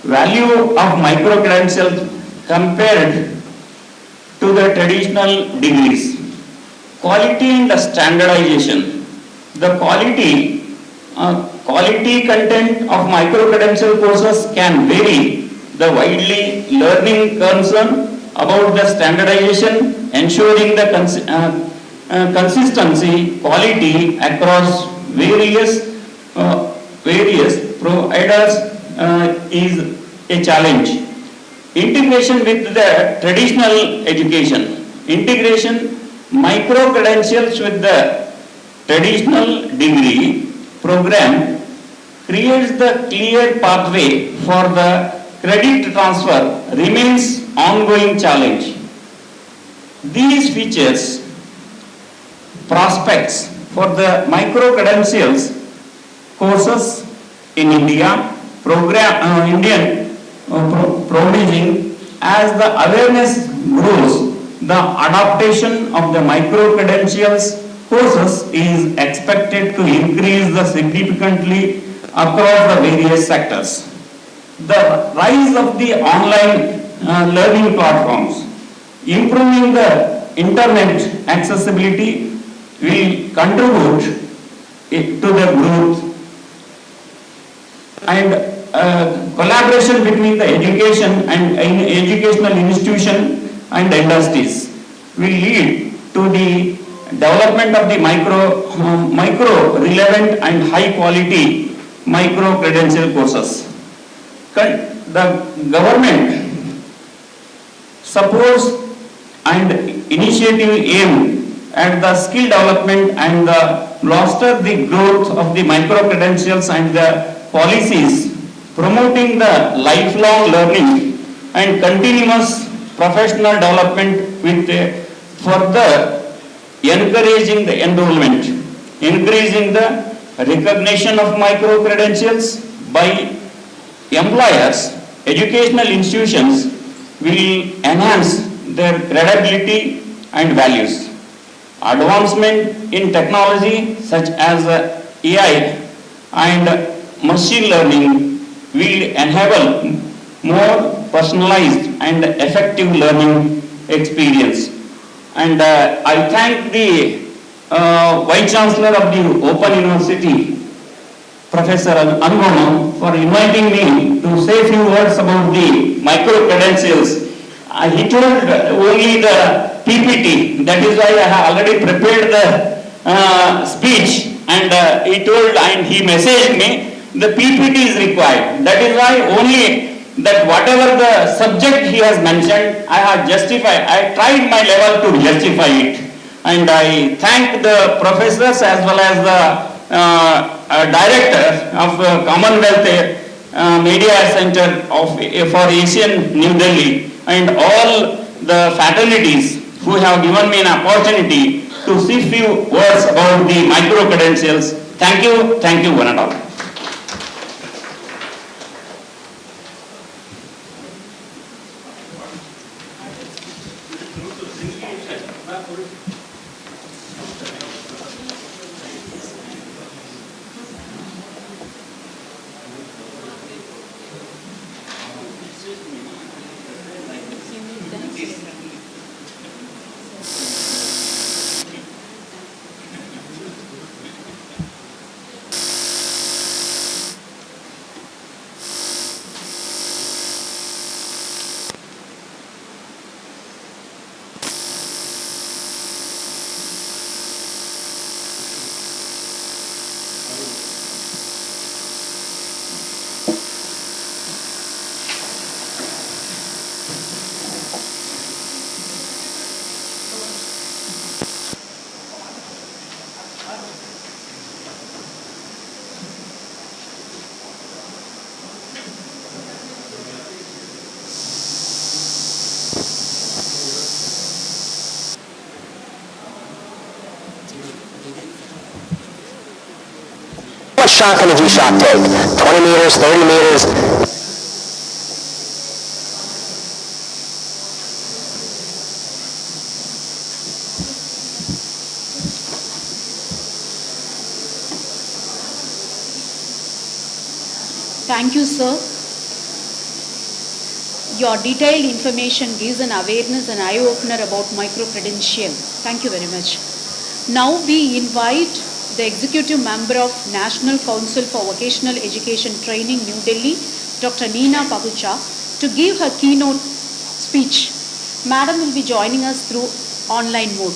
value of micro-credentials compared to the traditional degrees. Quality and the standardization. The quality content of micro-credential courses can vary. The widely learning concern about the standardization, ensuring the consistency, quality across various providers is a challenge. Integration with the traditional education. Integration micro-credentials with the traditional degree program creates the clear pathway for the credit transfer remains ongoing challenge. These features prospects for the micro-credentials courses in India promising as the awareness grows. The adaptation of the micro-credentials courses is expected to increase significantly across the various sectors. The rise of the online learning platforms, improving the internet accessibility will contribute to the growth, and collaboration between the education and educational institution and industries will lead to the development of the micro relevant and high quality micro credential courses. The government supports and initiative aim at the skill development and foster the growth of the micro credentials and the policies promoting the lifelong learning and continuous professional development with further encouraging the enrollment, increasing the recognition of micro credentials by employers. Educational institutions will enhance their credibility and values. Advancement in technology such as AI and machine learning will enable more personalized and effective learning experience. And I thank the Vice Chancellor of the Open University, Professor Anugama, for inviting me to say a few words about the micro credentials. He told only the PPT, that is why I have already prepared the speech, and he messaged me the PPT is required. That is why only that whatever the subject he has mentioned, I have justified, I tried my level to justify it. And I thank the professors as well as the director of Commonwealth Media Center for Asian New Delhi, and all the fraternities who have given me an opportunity to say few words about the micro credentials. Thank you one and all. What shot can a G-Shock take? 20 meters, 30 meters? Thank you, sir. Your detailed information gives an awareness and eye-opener about micro-credential. Thank you very much. Now we invite the Executive Member of National Council for Vocational Education Training, New Delhi, Dr. Neena Pahucha, to give her keynote speech. Madam will be joining us through online mode.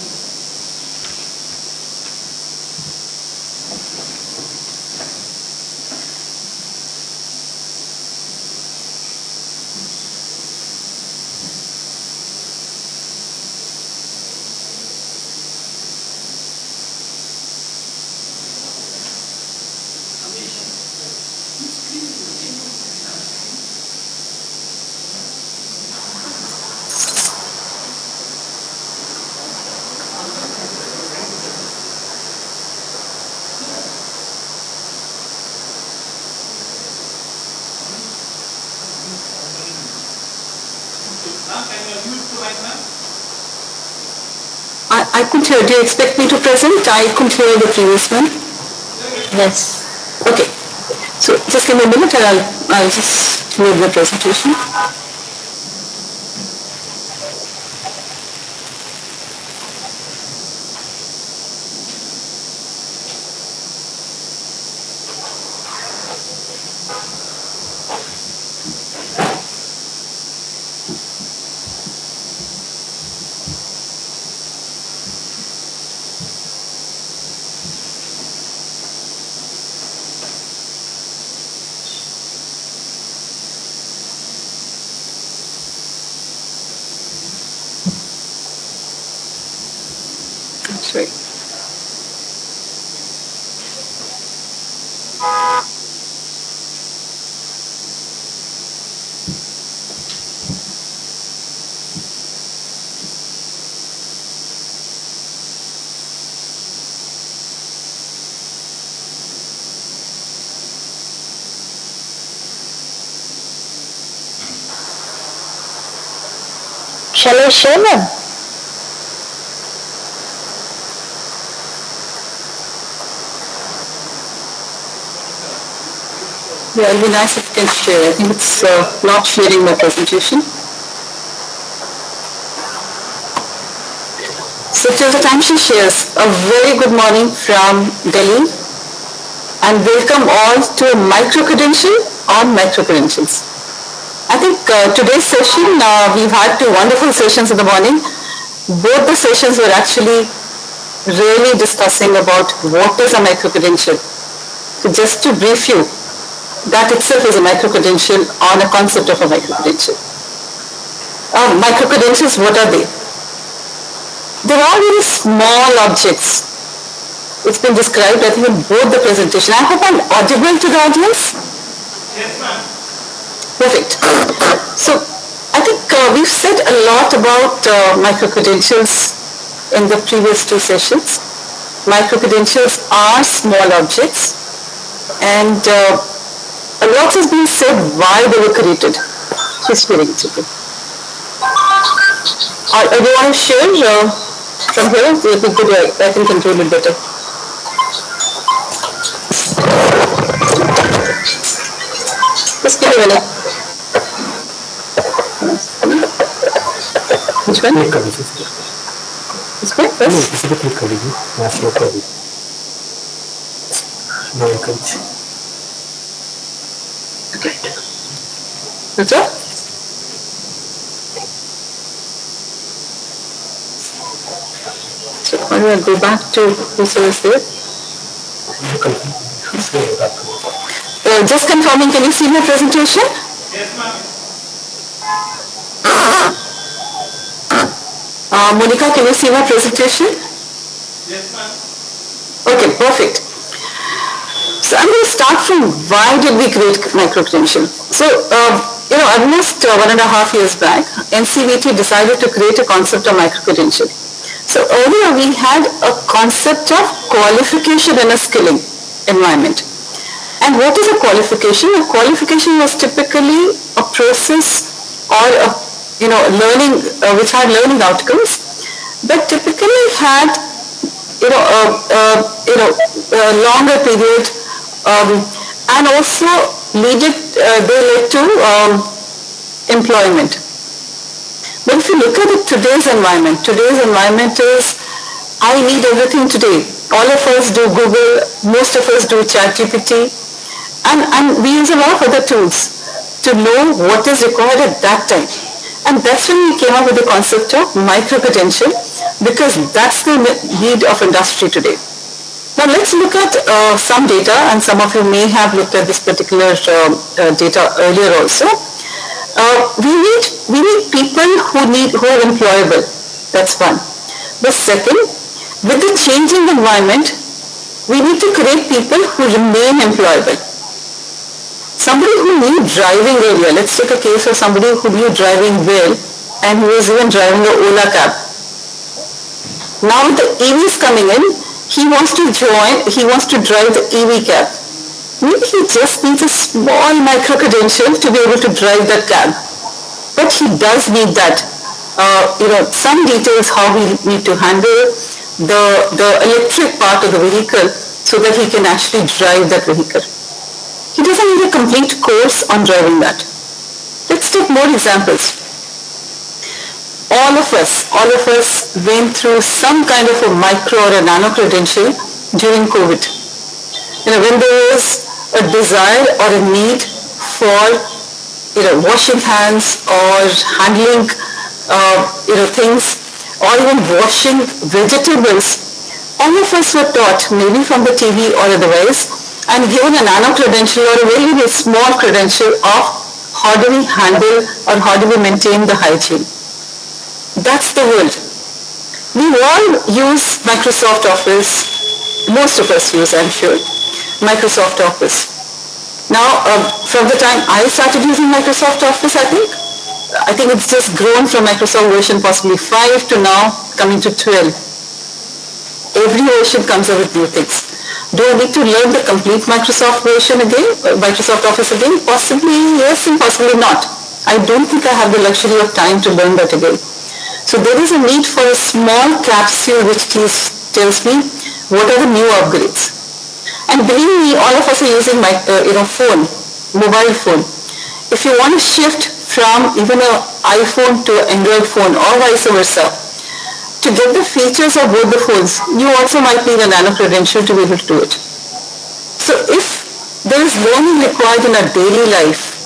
I couldn't hear. Do you expect me to present? I couldn't hear the previous one. Yes. Okay. So just give me a minute and I'll just move the presentation. Sorry. Shall I share them? Yeah, it'll be nice if you can share. I think it's not sharing my presentation. So till the time she shares, a very good morning from Delhi and welcome all to a micro-credential on micro-credentials. I think today's session, we've had two wonderful sessions in the morning. Both the sessions were actually really discussing about what is a micro-credential. So just to brief you, that itself is a micro-credential on a concept of a micro-credential. Micro-credentials, what are they? They're all very small objects. It's been described, I think, in both the presentation. I hope I'm audible to the audience. Yes, ma'am. Perfect. So I think we've said a lot about micro-credentials in the previous two sessions. Micro-credentials are small objects, and a lot has been said why they were created. She's feeling it. Do you want to share from here? It would be good. I can control it better. Just give me a minute. Which one? This one first? Great. That's all? So why do I go back to this was there? Just confirming, can you see my presentation? Yes, ma'am. Monica, can you see my presentation? Yes, ma'am. Okay, perfect. So I'm going to start from why did we create micro-credential. So, almost 1.5 years back, NCVT decided to create a concept of micro-credential. So earlier we had a concept of qualification in a skilling environment. And what is a qualification? A qualification was typically a process or a learning which had learning outcomes, but typically had a longer period, and also they led to employment. But if you look at today's environment is, I need everything today. All of us do Google, most of us do ChatGPT, and we use a lot of other tools to know what is required at that time. And that's when we came up with the concept of micro-credential, because that's the need of industry today. Now let's look at some data, and some of you may have looked at this particular data earlier also. We need people who are employable. That's one. The second, with the changing environment, we need to create people who remain employable. Somebody who knew driving earlier, let's take a case of somebody who knew driving well and who was even driving an Ola cab. Now with the EVs coming in, he wants to drive the EV cab. Maybe he just needs a small micro-credential to be able to drive that cab. But he does need that. Some details how we need to handle the electric part of the vehicle so that he can actually drive that vehicle. He doesn't need a complete course on driving that. Let's take more examples. All of us went through some kind of a micro or a nano credential during COVID. When there was a desire or a need for washing hands or handling things, or even washing vegetables, all of us were taught, maybe from the TV or otherwise, and given a nano credential or a very, very small credential of how do we handle or how do we maintain the hygiene. That's the world. We all use Microsoft Office. Most of us use, I'm sure, Microsoft Office. Now, from the time I started using Microsoft Office, I think it's just grown from Microsoft version possibly 5 to now coming to 12. Every version comes up with new things. Do I need to learn the complete Microsoft version again, Microsoft Office again? Possibly yes and possibly not. I don't think I have the luxury of time to learn that again. So there is a need for a small capsule which tells me what are the new upgrades. And believe me, all of us are using mobile phone. If you want to shift from even an iPhone to an Android phone or vice versa, to get the features of both the phones, you also might need a nano credential to be able to do it. So if there is learning required in our daily life,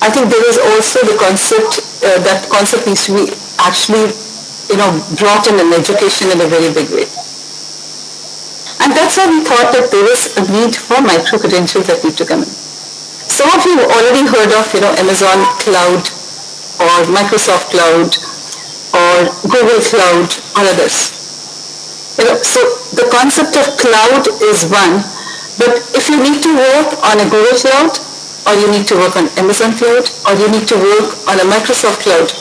I think there is also the concept, that concept needs to be actually, brought in education in a very big way. And that's why we thought that there is a need for micro-credentials that need to come in. Some of you have already heard of, Amazon Cloud or Microsoft Cloud or Google Cloud or others. So the concept of cloud is one, but if you need to work on a Google Cloud, or you need to work on Amazon Cloud, or you need to work on a Microsoft Cloud,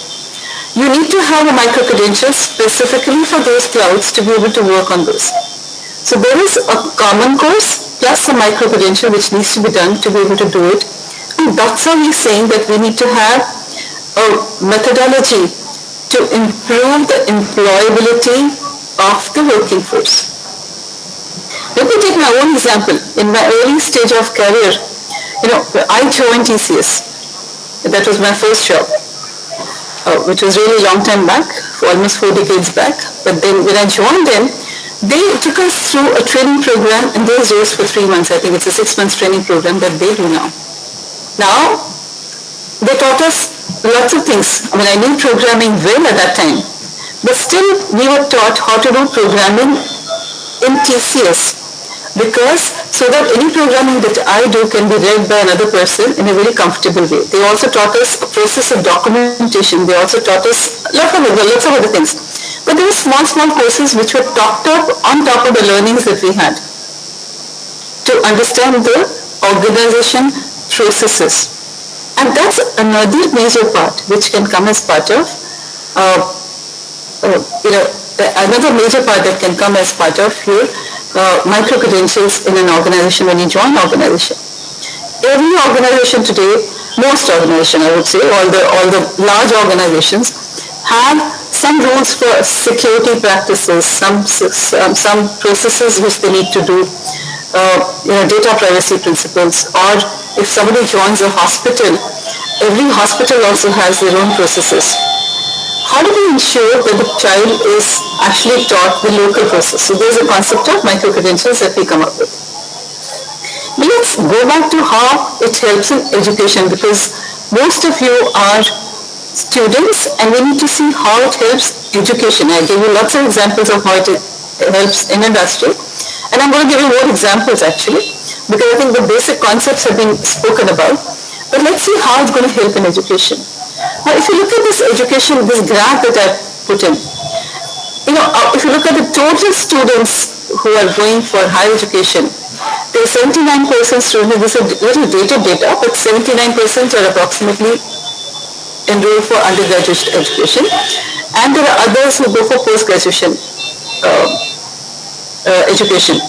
you need to have a micro-credential specifically for those clouds to be able to work on those. So there is a common course plus a micro-credential which needs to be done to be able to do it. And that's why we're saying that we need to have a methodology to improve the employability of the working force. Let me take my own example. In my early stage of career, I joined TCS. That was my first job, which was really a long time back, almost 4 decades back. But then when I joined them, they took us through a training program in those days for 3 months. I think it's a 6 months training program that they do now. Now, they taught us lots of things. I knew programming well at that time, but still we were taught how to do programming in TCS, because so that any programming that I do can be read by another person in a very comfortable way. They also taught us a process of documentation. They also taught us lots of other things. But there were small courses which were topped up on top of the learnings that we had to understand the organization processes. And that's another major part which can come as part of, another major part that can come as part of your micro-credentials in an organization when you join an organization. Every organization today, most organizations I would say, all the large organizations have some rules for security practices, some processes which they need to do, data privacy principles, or if somebody joins a hospital, every hospital also has their own processes. How do we ensure that the child is actually taught the local process? So there's a concept of micro-credentials that we come up with. But let's go back to how it helps in education, because most of you are students and we need to see how it helps education. I gave you lots of examples of how it helps in industry. And I'm going to give you more examples actually, because I think the basic concepts have been spoken about. But let's see how it's going to help in education. Now, if you look at this education, this graph that I put in, if you look at the total students who are going for higher education, there are 79% students, this is a little dated data, but 79% are approximately enrolled for undergraduate education, and there are others who go for post-graduation education.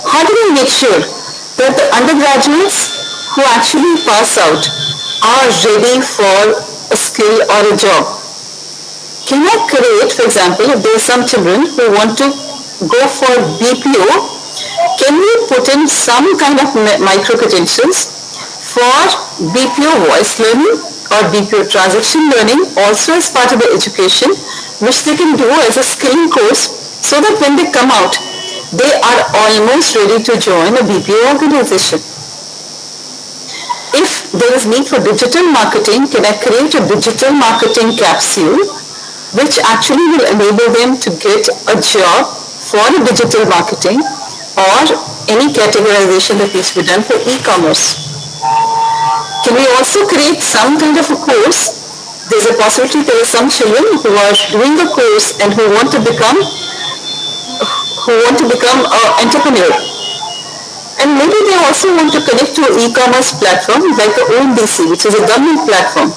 How do we make sure that the undergraduates who actually pass out are ready for a skill or a job? Can I create, for example, if there are some children who want to go for BPO, can we put in some kind of micro-credentials for BPO voice learning or BPO transaction learning also as part of the education, which they can do as a skilling course, so that when they come out, they are almost ready to join a BPO organization. If there is need for digital marketing, can I create a digital marketing capsule which actually will enable them to get a job for digital marketing or any categorization that needs to be done for e-commerce? Can we also create some kind of a course? There's a possibility there are some children who are doing the course and who want to become an entrepreneur. And maybe they also want to connect to an e-commerce platform like the ONDC, which is a government platform.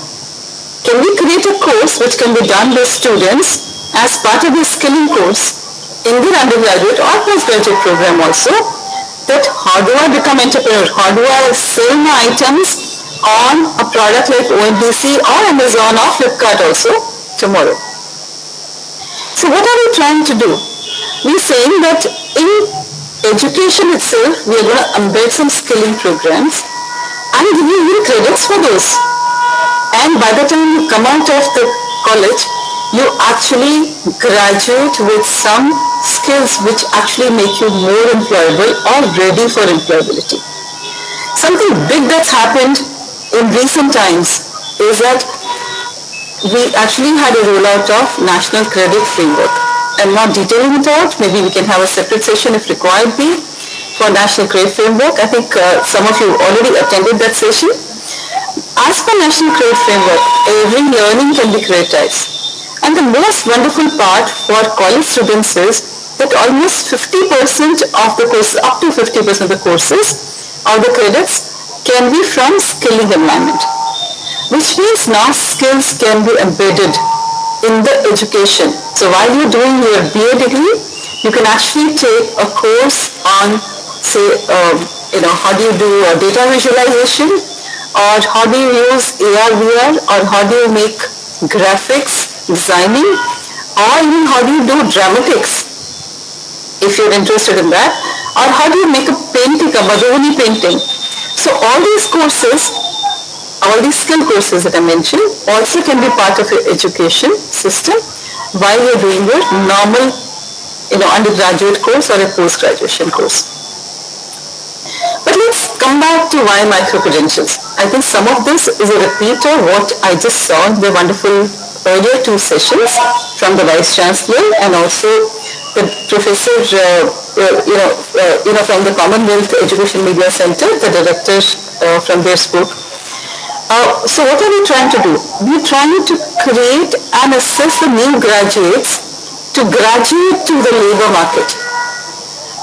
Can we create a course which can be done by students as part of the skilling course in their undergraduate or postgraduate program also, that how do I become entrepreneur? How do I sell my items on a product like ONDC or Amazon or Flipkart also tomorrow? So what are we trying to do? We're saying that in education itself, we are going to embed some skilling programs and give you credits for those. And by the time you come out of the college, you actually graduate with some skills which actually make you more employable or ready for employability. Something big that's happened in recent times is that we actually had a rollout of National Credit Framework. I'm not detailing it out. Maybe we can have a separate session if required be for National Credit Framework. I think some of you already attended that session. As per National Credit Framework, every learning can be creditized. And the most wonderful part for college students is that almost 50% of the courses, up to 50% of the courses or the credits can be from skilling environment, which means now skills can be embedded in the education. So while you're doing your BA degree, you can actually take a course on, say, how do you do data visualization, or how do you use AR, VR, or how do you make graphics, designing, or even how do you do dramatics, if you're interested in that, or how do you make a painting, a Madhubani painting. So all these courses, all these skill courses that I mentioned also can be part of your education system while you're doing your normal, undergraduate course or a post-graduation course. But let's come back to why micro-credentials. I think some of this is a repeat of what I just saw in the wonderful earlier two sessions from the Vice Chancellor and also the Professor, from the Commonwealth Education Media Center, the director from there spoke. So what are we trying to do? We're trying to create and assess the new graduates to graduate to the labor market.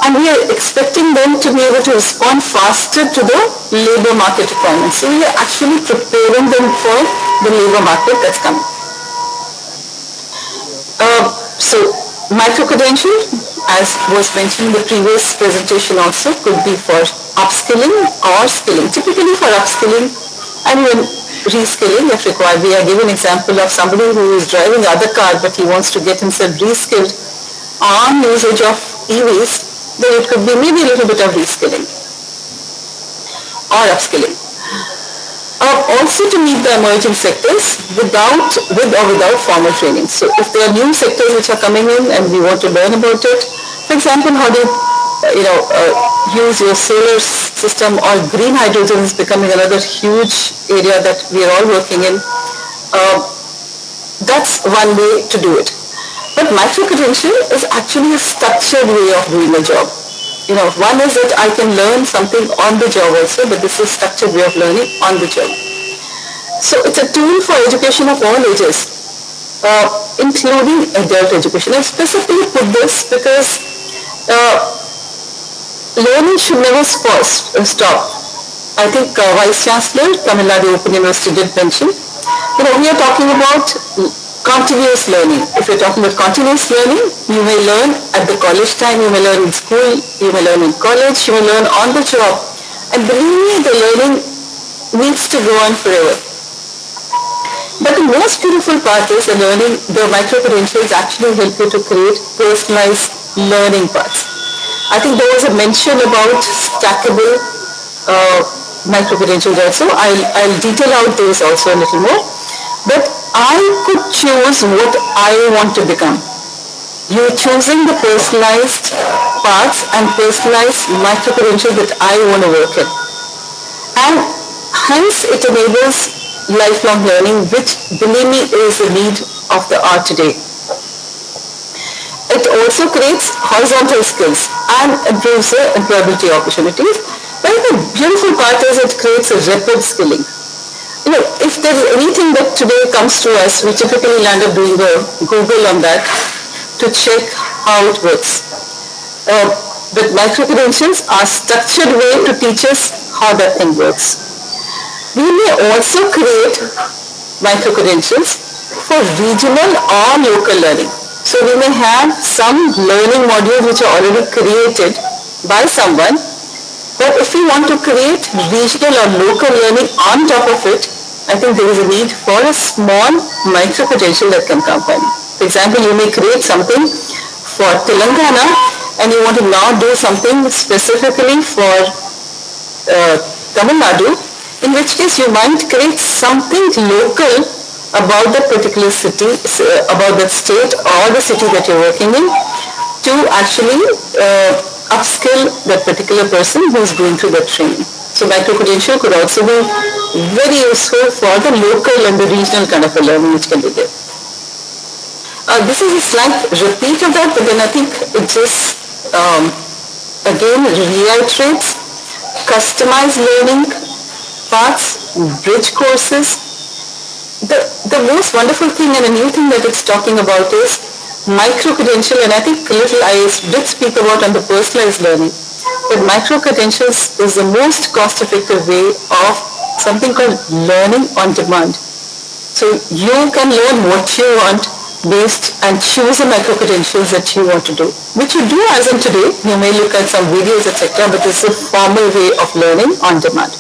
And we are expecting them to be able to respond faster to the labor market requirements. So we are actually preparing them for the labor market that's coming. So micro-credential, as was mentioned in the previous presentation also, could be for upskilling or skilling. Typically for upskilling and even reskilling if required. We are giving an example of somebody who is driving other car but he wants to get himself reskilled on usage of EVs, then it could be maybe a little bit of reskilling or upskilling. Also to meet the emerging sectors with or without formal training. So if there are new sectors which are coming in and we want to learn about it, for example, how do you use your solar system, or green hydrogen is becoming another huge area that we are all working in. That's one way to do it. But micro-credential is actually a structured way of doing a job. One is that I can learn something on the job also, but this is a structured way of learning on the job. So it's a tool for education of all ages, including adult education. I specifically put this because learning should never stop. I think Vice Chancellor, Tamil Nadu Open University did mention, we are talking about continuous learning. If you're talking about continuous learning, you may learn at the college time, you may learn in school, you may learn in college, you may learn on the job. And believe me, the learning needs to go on forever. But the most beautiful part is the micro-credentials actually help you to create personalized learning paths. I think there was a mention about stackable micro-credentials also. I'll detail out those also a little more. But I could choose what I want to become. You're choosing the personalized paths and personalized micro-credentials that I want to work in. And hence it enables lifelong learning, which, believe me, is the need of the hour today. It also creates horizontal skills and improves the employability opportunities. But the beautiful part is it creates a rapid skilling. If there is anything that today comes to us, we typically land up doing a Google on that to check how it works. But micro-credentials are a structured way to teach us how that thing works. We may also create micro-credentials for regional or local learning. So we may have some learning modules which are already created by someone, but if we want to create regional or local learning on top of it, I think there is a need for a small micro-credential that can come from. For example, you may create something for Telangana and you want to now do something specifically for Tamil Nadu, in which case you might create something local about that particular city, about that state or the city that you're working in, to actually upskill that particular person who's going through that training. So micro-credential could also be very useful for the local and the regional kind of a learning which can be there. This is a slight repeat of that, but then I think it just again reiterates customized learning paths, bridge courses. The most wonderful thing and a new thing that it's talking about is micro-credential, and I think a little I did speak about on the personalized learning, but micro-credentials is the most cost-effective way of something called learning on demand. So you can learn what you want based and choose the micro-credentials that you want to do, which you do as in today. You may look at some videos, etc., but it's a formal way of learning on demand.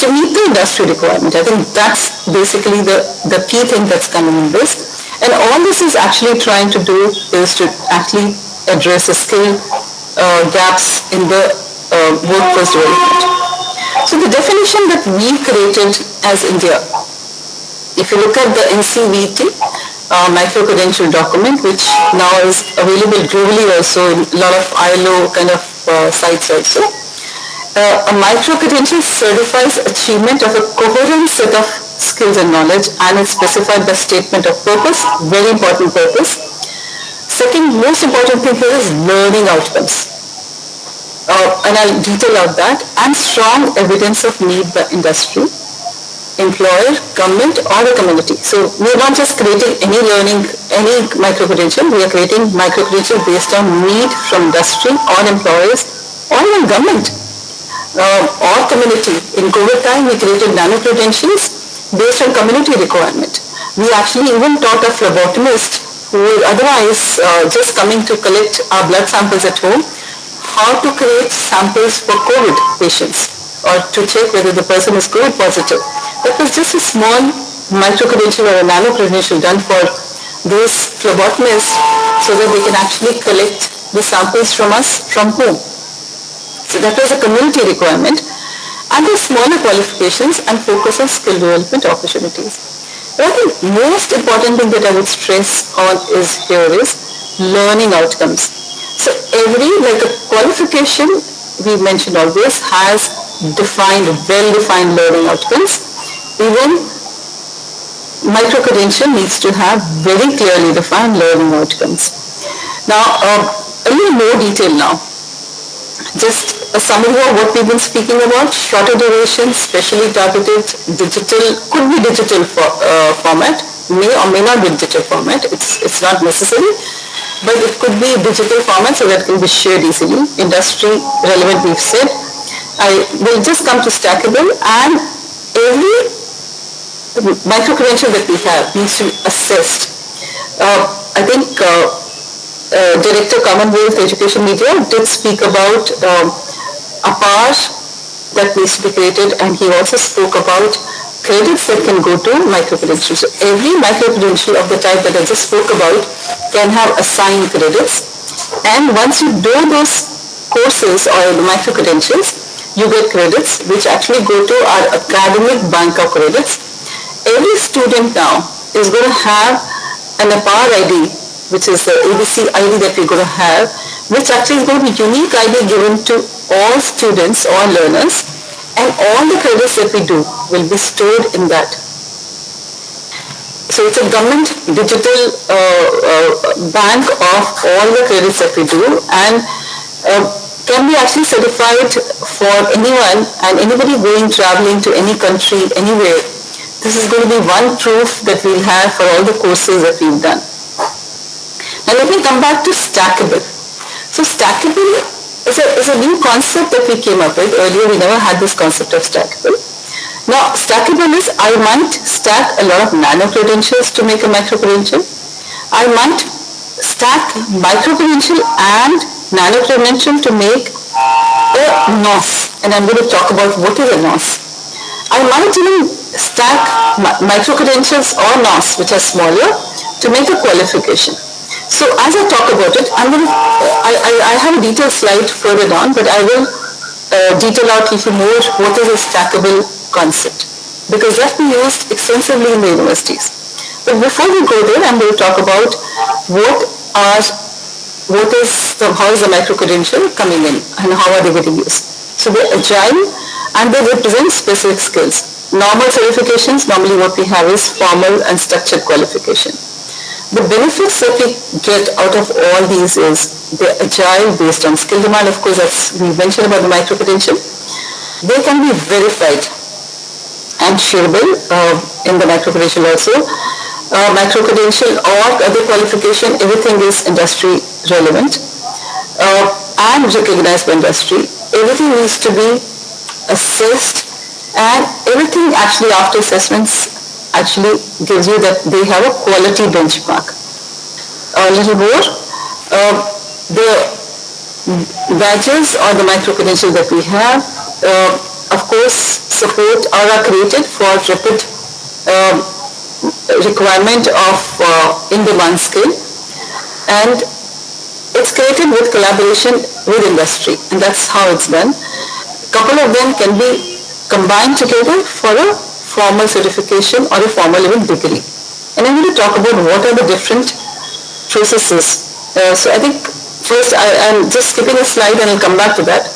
To meet the industry requirement, I think that's basically the key thing that's coming in this. And all this is actually trying to do is to actually address the skill gaps in the workforce development. So the definition that we created as India, if you look at the NCVT micro-credential document, which now is available globally also in a lot of ILO kind of sites also, a micro-credential certifies achievement of a coherent set of skills and knowledge, and it's specified by statement of purpose, very important purpose. Second most important thing here is learning outcomes. And I'll detail out that, and strong evidence of need by industry, employer, government, or the community. So we're not just creating any learning, any micro-credential, we are creating micro-credential based on need from industry or employers or even government. Or community. In COVID time, we created nano-credentials based on community requirement. We actually even taught a phlebotomist who were otherwise just coming to collect our blood samples at home, how to create samples for COVID patients or to check whether the person is COVID positive. That was just a small micro-credential or a nano-credential done for those phlebotomists so that they can actually collect the samples from us from home. So that was a community requirement, and the smaller qualifications and focus on skill development opportunities. But I think most important thing that I would stress on is here is learning outcomes. So every, like a qualification, we mentioned always, has defined, well-defined learning outcomes. Even micro-credential needs to have very clearly defined learning outcomes. Now, a little more detail now. Just a summary of what we've been speaking about: shorter duration, specially targeted, digital, could be digital format, may or may not be digital format, it's not necessary, but it could be digital format so that it can be shared easily. Industry relevant, we've said. I will just come to stackable, and every micro-credential that we have needs to be assessed. I think Director Commonwealth Education Media did speak about a part that needs to be created, and he also spoke about credits that can go to micro-credentials. So every micro-credential of the type that I just spoke about can have assigned credits, and once you do those courses or the micro-credentials, you get credits which actually go to our academic bank of credits. Every student now is going to have an APAR ID, which is the ABC ID that we're going to have, which actually is going to be unique ID given to all students or learners, and all the credits that we do will be stored in that. So it's a government digital bank of all the credits that we do, and can be actually certified for anyone and anybody going traveling to any country, anywhere. This is going to be one proof that we'll have for all the courses that we've done. Now let me come back to stackable. So stackable is a new concept that we came up with. Earlier we never had this concept of stackable. Now stackable is, I might stack a lot of nano-credentials to make a micro-credential. I might stack micro-credential and nano-credential to make a NOS, and I'm going to talk about what is a NOS. I might even stack micro-credentials or NOS, which are smaller, to make a qualification. So as I talk about it, I have a detailed slide further down, but I will detail out a little more what is a stackable concept. because that's been used extensively in the universities. But before we go there, I'm going to talk about how is the micro-credential coming in and how are they getting used. So they're agile and they represent specific skills. Normal certifications, normally what we have is formal and structured qualification. The benefits that we get out of all these is they're agile based on skill demand. Of course, as we mentioned about the micro-credential, they can be verified and shareable in the micro-credential also. Micro-credential or other qualification, everything is industry relevant and recognized by industry. Everything needs to be assessed, and everythh actually after assessments actually gives you that they have a quality benchmark. A little more, the badges or the micro-credential that we have, of course, support or are created for rapid requirement of in-demand skill, and it's created with collaboration with industry, and that's how it's done. A couple of them can be combined together for a formal certification or a formal even degree. And I'm going to talk about what are the different processes. So I think first I'm just skipping a slide and I'll come back to that.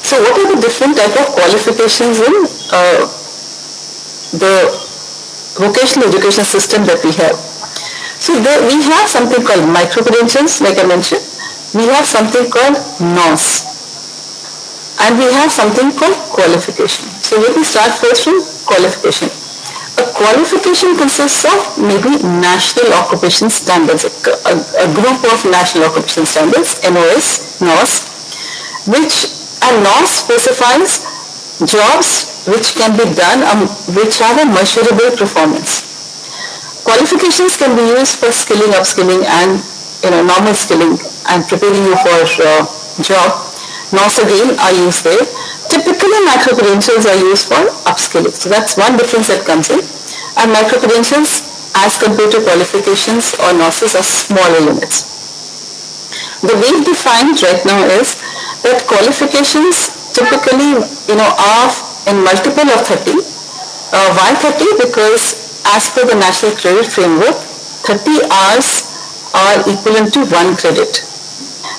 So what are the different type of qualifications in the vocational education system that we have? So we have something called micro-credentials, like I mentioned. We have something called TNOUs. And we have something called qualification. So let me start first from qualification. A qualification consists of maybe national occupation standards, a group of national occupation standards, NOS, which a NOS specifies jobs which can be done, which have a measurable performance. Qualifications can be used for skilling, upskilling, and normal skilling and preparing you for job. NOS again are used there. Typically, micro-credentials are used for upskilling. So that's one difference that comes in. And micro-credentials, as compared to qualifications or NOSes, are smaller units. The way defined right now is that qualifications typically, are in multiple of 30. Why 30? Because as per the National Credit Framework, 30 hours are equivalent to 1 credit.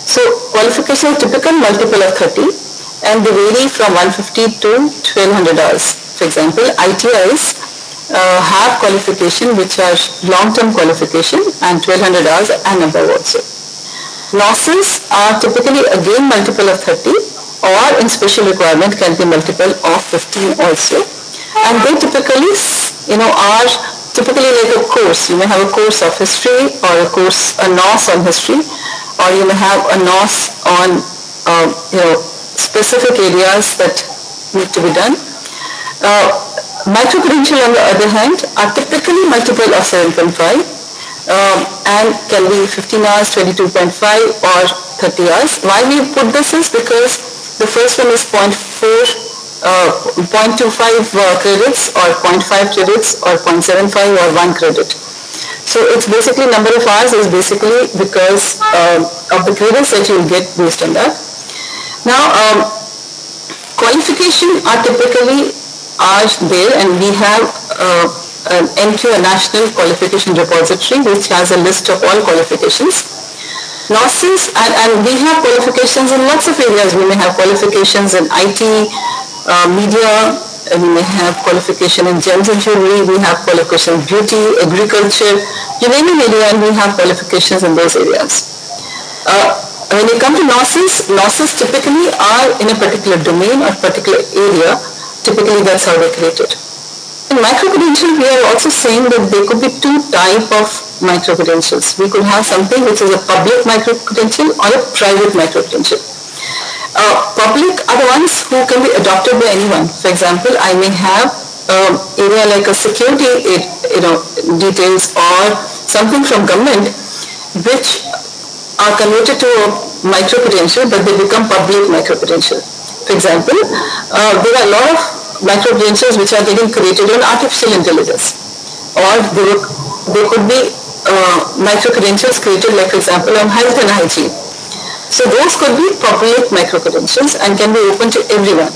So qualification is typical multiple of 30, and they vary from 150 to 1200 hours. For example, ITIs have qualification which are long-term qualification and 1200 hours and above also. NOSes are typically again multiple of 30, or in special requirement can be multiple of 15 also. And they typically, are typically like a course. You may have a course of history or a NOS on history, or you may have a NOS on, specific areas that need to be done. Micro-credential, on the other hand, are typically multiple of 7.5 and can be 15 hours, 22.5 or 30 hours. Why we put this is because the first one is 0.25 credits or 0.5 credits or 0.75 or 1 credit. So it's basically number of hours is basically because of the credits that you will get based on that. Now, qualification are typically there, and we have an NQ, a National Qualification Repository, which has a list of all qualifications. NOSes, and we have qualifications in lots of areas. We may have qualifications in IT, media, we may have qualification in gems and jewelry, we have qualification in beauty, agriculture, you name an area and we have qualifications in those areas. When you come to NOSes typically are in a particular domain or particular area. Typically that's how they're created. In micro-credential, we are also saying that there could be two types of micro-credentials. We could have something which is a public micro-credential or a private micro-credential. Public are the ones who can be adopted by anyone. For example, I may have area like a security, details or something from government which are converted to a micro-credential, but they become public micro-credential. For example, there are a lot of micro-credentials which are getting created on artificial intelligence, or there could be micro-credentials created, like for example, on health and hygiene. So those could be public micro-credentials and can be open to everyone.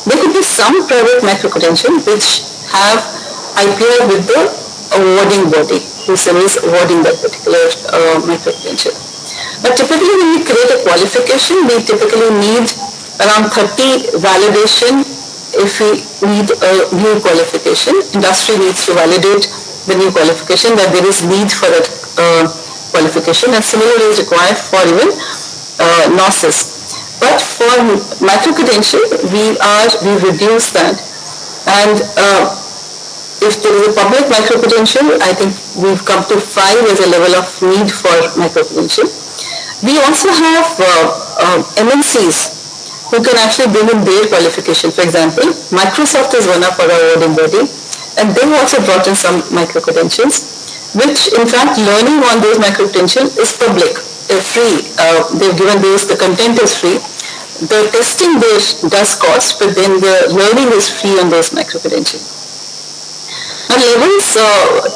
There could be some private micro-credential which have IPR with the awarding body, who is awarding that particular micro-credential. But typically when we create a qualification, we typically need around 30 validation if we need a new qualification. Industry needs to validate the new qualification, that there is need for that qualification, and similarly is required for even NOSIS. But for micro-credential, we've reduced that. And if there is a public micro-credential, I think we've come to 5 as a level of need for micro-credential. We also have MNCs who can actually bring in their qualification. For example, Microsoft is one of our awarding body, and they've also brought in some micro-credentials, which in fact learning on those micro-credentials is public. They're free. They've given those, the content is free. The testing there does cost, but then the learning is free on those micro-credentials. Now levels,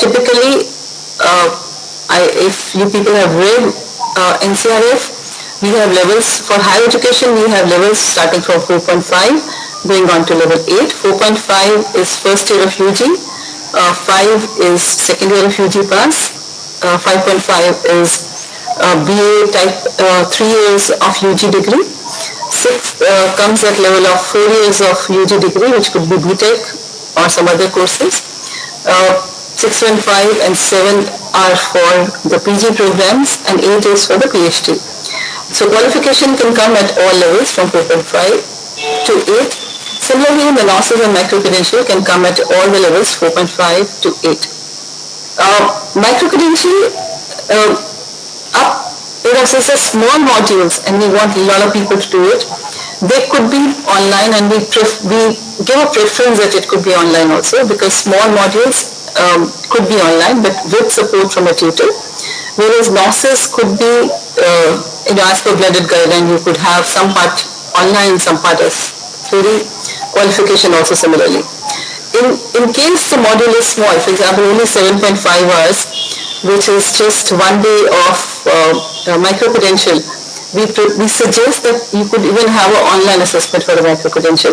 typically, if you people have read NCRF, we have levels for higher education. We have levels starting from 4.5 going on to level 8. 4.5 is first year of UG. 5 is second year of UG pass. 5.5 is BA type 3 years of UG degree. 6 comes at level of 4 years of UG degree, which could be BTech or some other courses. 6 and 5 and 7 are for the PG programs, and 8 is for the PhD. So qualification can come at all levels from 4.5 to 8. Similarly, the NOSIS and micro-credential can come at all the levels 4.5 to 8. Micro-credential, since they're small modules and we want a lot of people to do it, they could be online, and we give a preference that it could be online also, because small modules could be online but with support from a tutor, whereas NOSIS could be, as per blended guideline, you could have some part online, some part as theory, qualification also similarly. In case the module is small, for example, only 7.5 hours, which is just 1 day of micro-credential, we suggest that you could even have an online assessment for a micro-credential.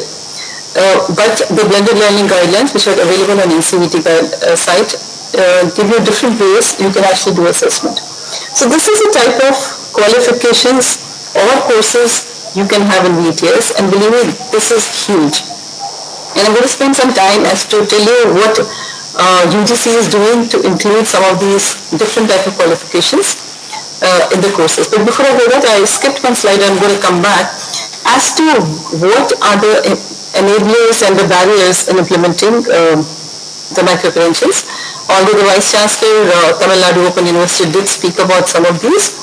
But the blended learning guidelines, which are available on NCVT site, give you different ways you can actually do assessment. So this is the type of qualifications or courses you can have in VTS, and believe me, this is huge. And I'm going to spend some time as to tell you what UGC is doing to include some of these different type of qualifications in the courses. But before I do that, I skipped one slide. I'm going to come back as to what are the enablers and the barriers in implementing the micro-credentials. Although the Vice Chancellor, Tamil Nadu Open University, did speak about some of these.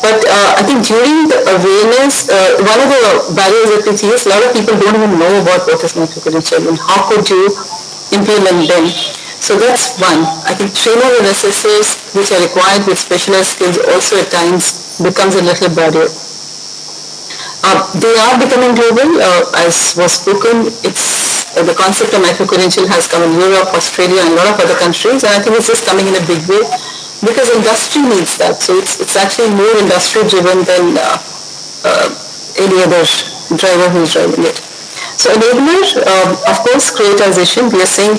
But I think during the awareness, one of the barriers that we see is a lot of people don't even know about what is micro-credential and how could you implement them. So that's one. I think trainer and assessors, which are required with specialized skills, also at times becomes a little barrier. They are becoming global, as was spoken. It's the concept of micro-credential has come in Europe, Australia, and a lot of other countries, and I think it's just coming in a big way because industry needs that. So it's actually more industry-driven than any other driver who's driving it. So enabler, of course, creatization. We are saying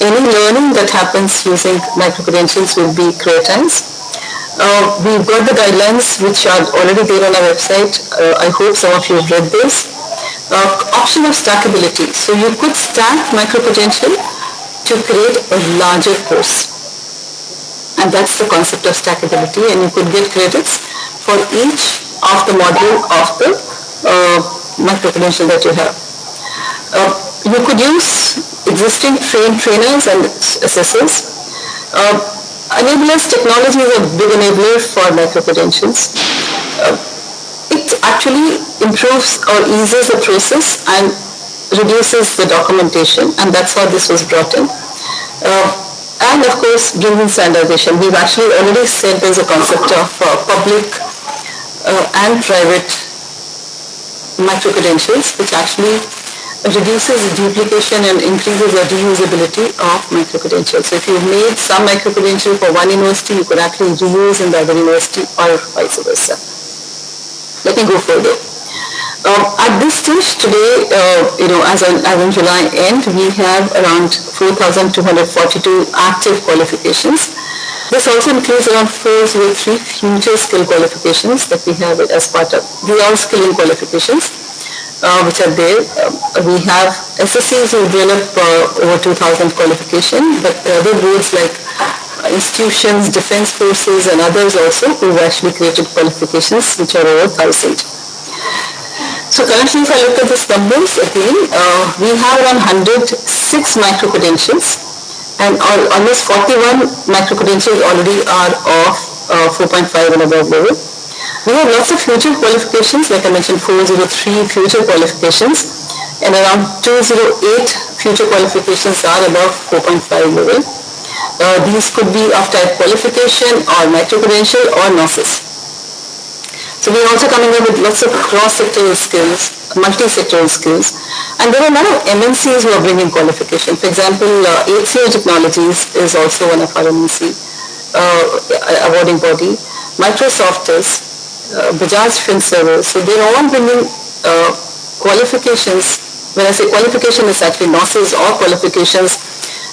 any learning that happens using micro-credentials will be creatized. We've got the guidelines which are already there on our website. I hope some of you have read this. Option of stackability. So you could stack micro-credential to create a larger course. And that's the concept of stackability, and you could get credits for each of the module of the micro-credential that you have. You could use existing trainers and assessors. Enablers technology is a big enabler for micro-credentials. It actually improves or eases the process and reduces the documentation, and that's how this was brought in. And of course, bringing standardization. We've actually already said there's a concept of public and private micro-credentials, which actually reduces duplication and increases the reusability of micro-credentials. So if you've made some micro-credential for one university, you could actually reuse in the other university or vice versa. Let me go further. At this stage today, as on July end, we have around 4,242 active qualifications. This also includes around 403 future skill qualifications that we have as part of the all skilling qualifications, which are there. We have SSCs who develop over 2,000 qualification, but other boards like institutions, defense forces and others also who have actually created qualifications which are over 1,000. So currently if I look at these numbers again, we have around 106 micro-credentials and almost 41 micro-credentials already are of 4.5 and above level. We have lots of future qualifications, like I mentioned 403 future qualifications and around 208 future qualifications are above 4.5 level. These could be of type qualification or micro-credential or gnosis. So we are also coming up with lots of cross-sectoral skills, multi-sectoral skills. And there are a lot of MNCs who are bringing qualification. For example, HCL Technologies is also one of our MNC awarding body. Microsoft is, Bajaj FinService. So they're all bringing qualifications. When I say qualification, it's actually gnosis or qualifications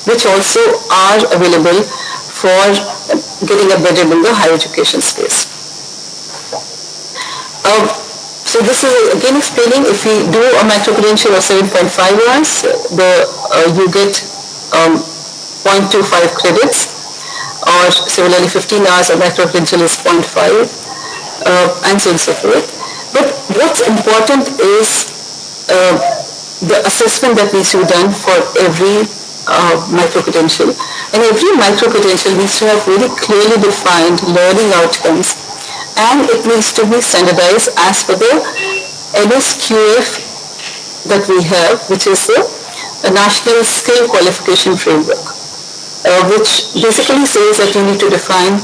which also are available for getting embedded in the higher education space. So this is again explaining if we do a micro-credential of 7.5 hours, you get 0.25 credits, or similarly 15 hours of micro-credential is 0.5, and so on and so forth. But what's important is the assessment that needs to be done for every micro-credential. And every micro-credential needs to have very clearly defined learning outcomes, and it needs to be standardized as per the NSQF that we have, which is the National Skill Qualification Framework, which basically says that you need to define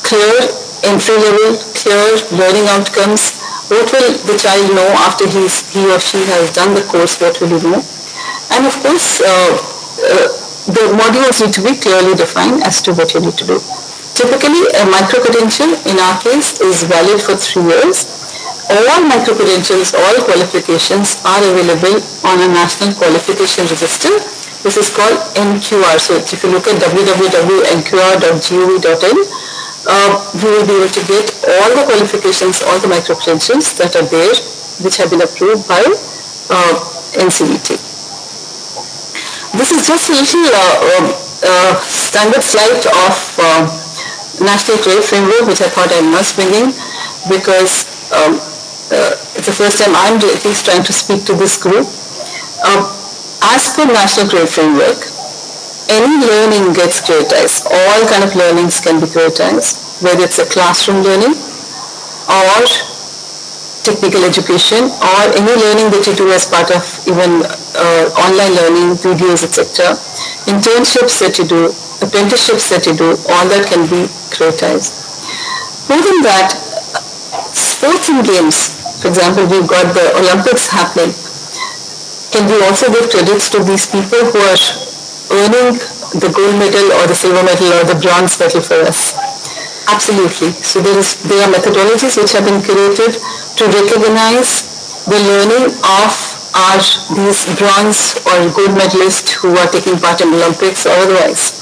clear entry level, clear learning outcomes. What will the child know after he or she has done the course? What will he know? And of course, the modules need to be clearly defined as to what you need to do. Typically, a micro-credential, in our case, is valid for 3 years. All micro-credentials, all qualifications are available on a National Qualification Register. This is called NQR. So if you look at www.nqr.gov.in, you will be able to get all the qualifications, all the micro-credentials that are there, which have been approved by NCVT. This is just a little standard slide of National Trade Framework, which I thought I must bring in because it's the first time I'm at least trying to speak to this group. As per National Trade Framework, any learning gets creatized. All kind of learnings can be creatized, whether it's a classroom learning or technical education or any learning that you do as part of even online learning, videos, etc. Internships that you do, apprenticeships that you do, all that can be creatized. More than that, sports and games, for example, we've got the Olympics happening. Can we also give credits to these people who are earning the gold medal or the silver medal or the bronze medal for us? Absolutely. So there are methodologies which have been created to recognize the learning of these bronze or gold medalists who are taking part in Olympics or otherwise.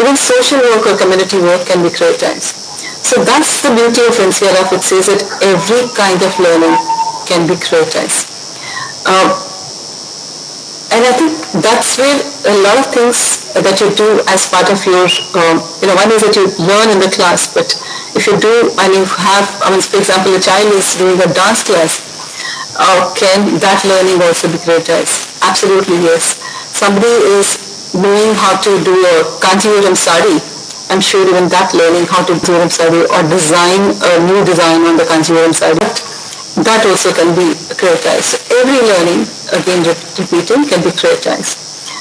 Even social work or community work can be creatized. So that's the beauty of NCRF. It says that every kind of learning can be creatized. And I think that's where a lot of things that you do as part of your, one is that you learn in the class, but if you do and you have, for example, a child is doing a dance class, can that learning also be creatized? Absolutely, yes. Somebody is knowing how to do a Kanjivaram sari. I'm sure even that learning how to do Kanjivaram sari or design a new design on the Kanjivaram sari, that also can be creatized. So every learning, again repeating, can be creatized.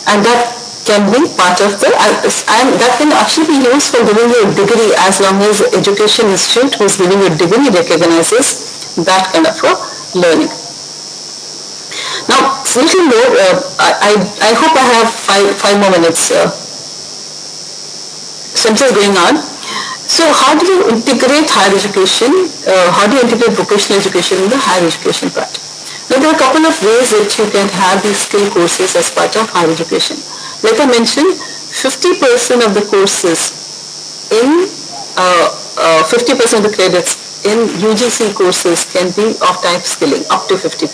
And that can be part of the, and that can actually be used for giving you a degree as long as the education institute who is giving you a degree recognizes that kind of a learning. Now, a little more, I hope I have five more minutes. So I'm just going on. So how do you integrate higher education? How do you integrate vocational education in the higher education part? Now But there are a couple of ways that you can have these skill courses as part of higher education. Like I mentioned, 50% of the courses in 50% of the credits in UGC courses can be of type skilling, up to 50%.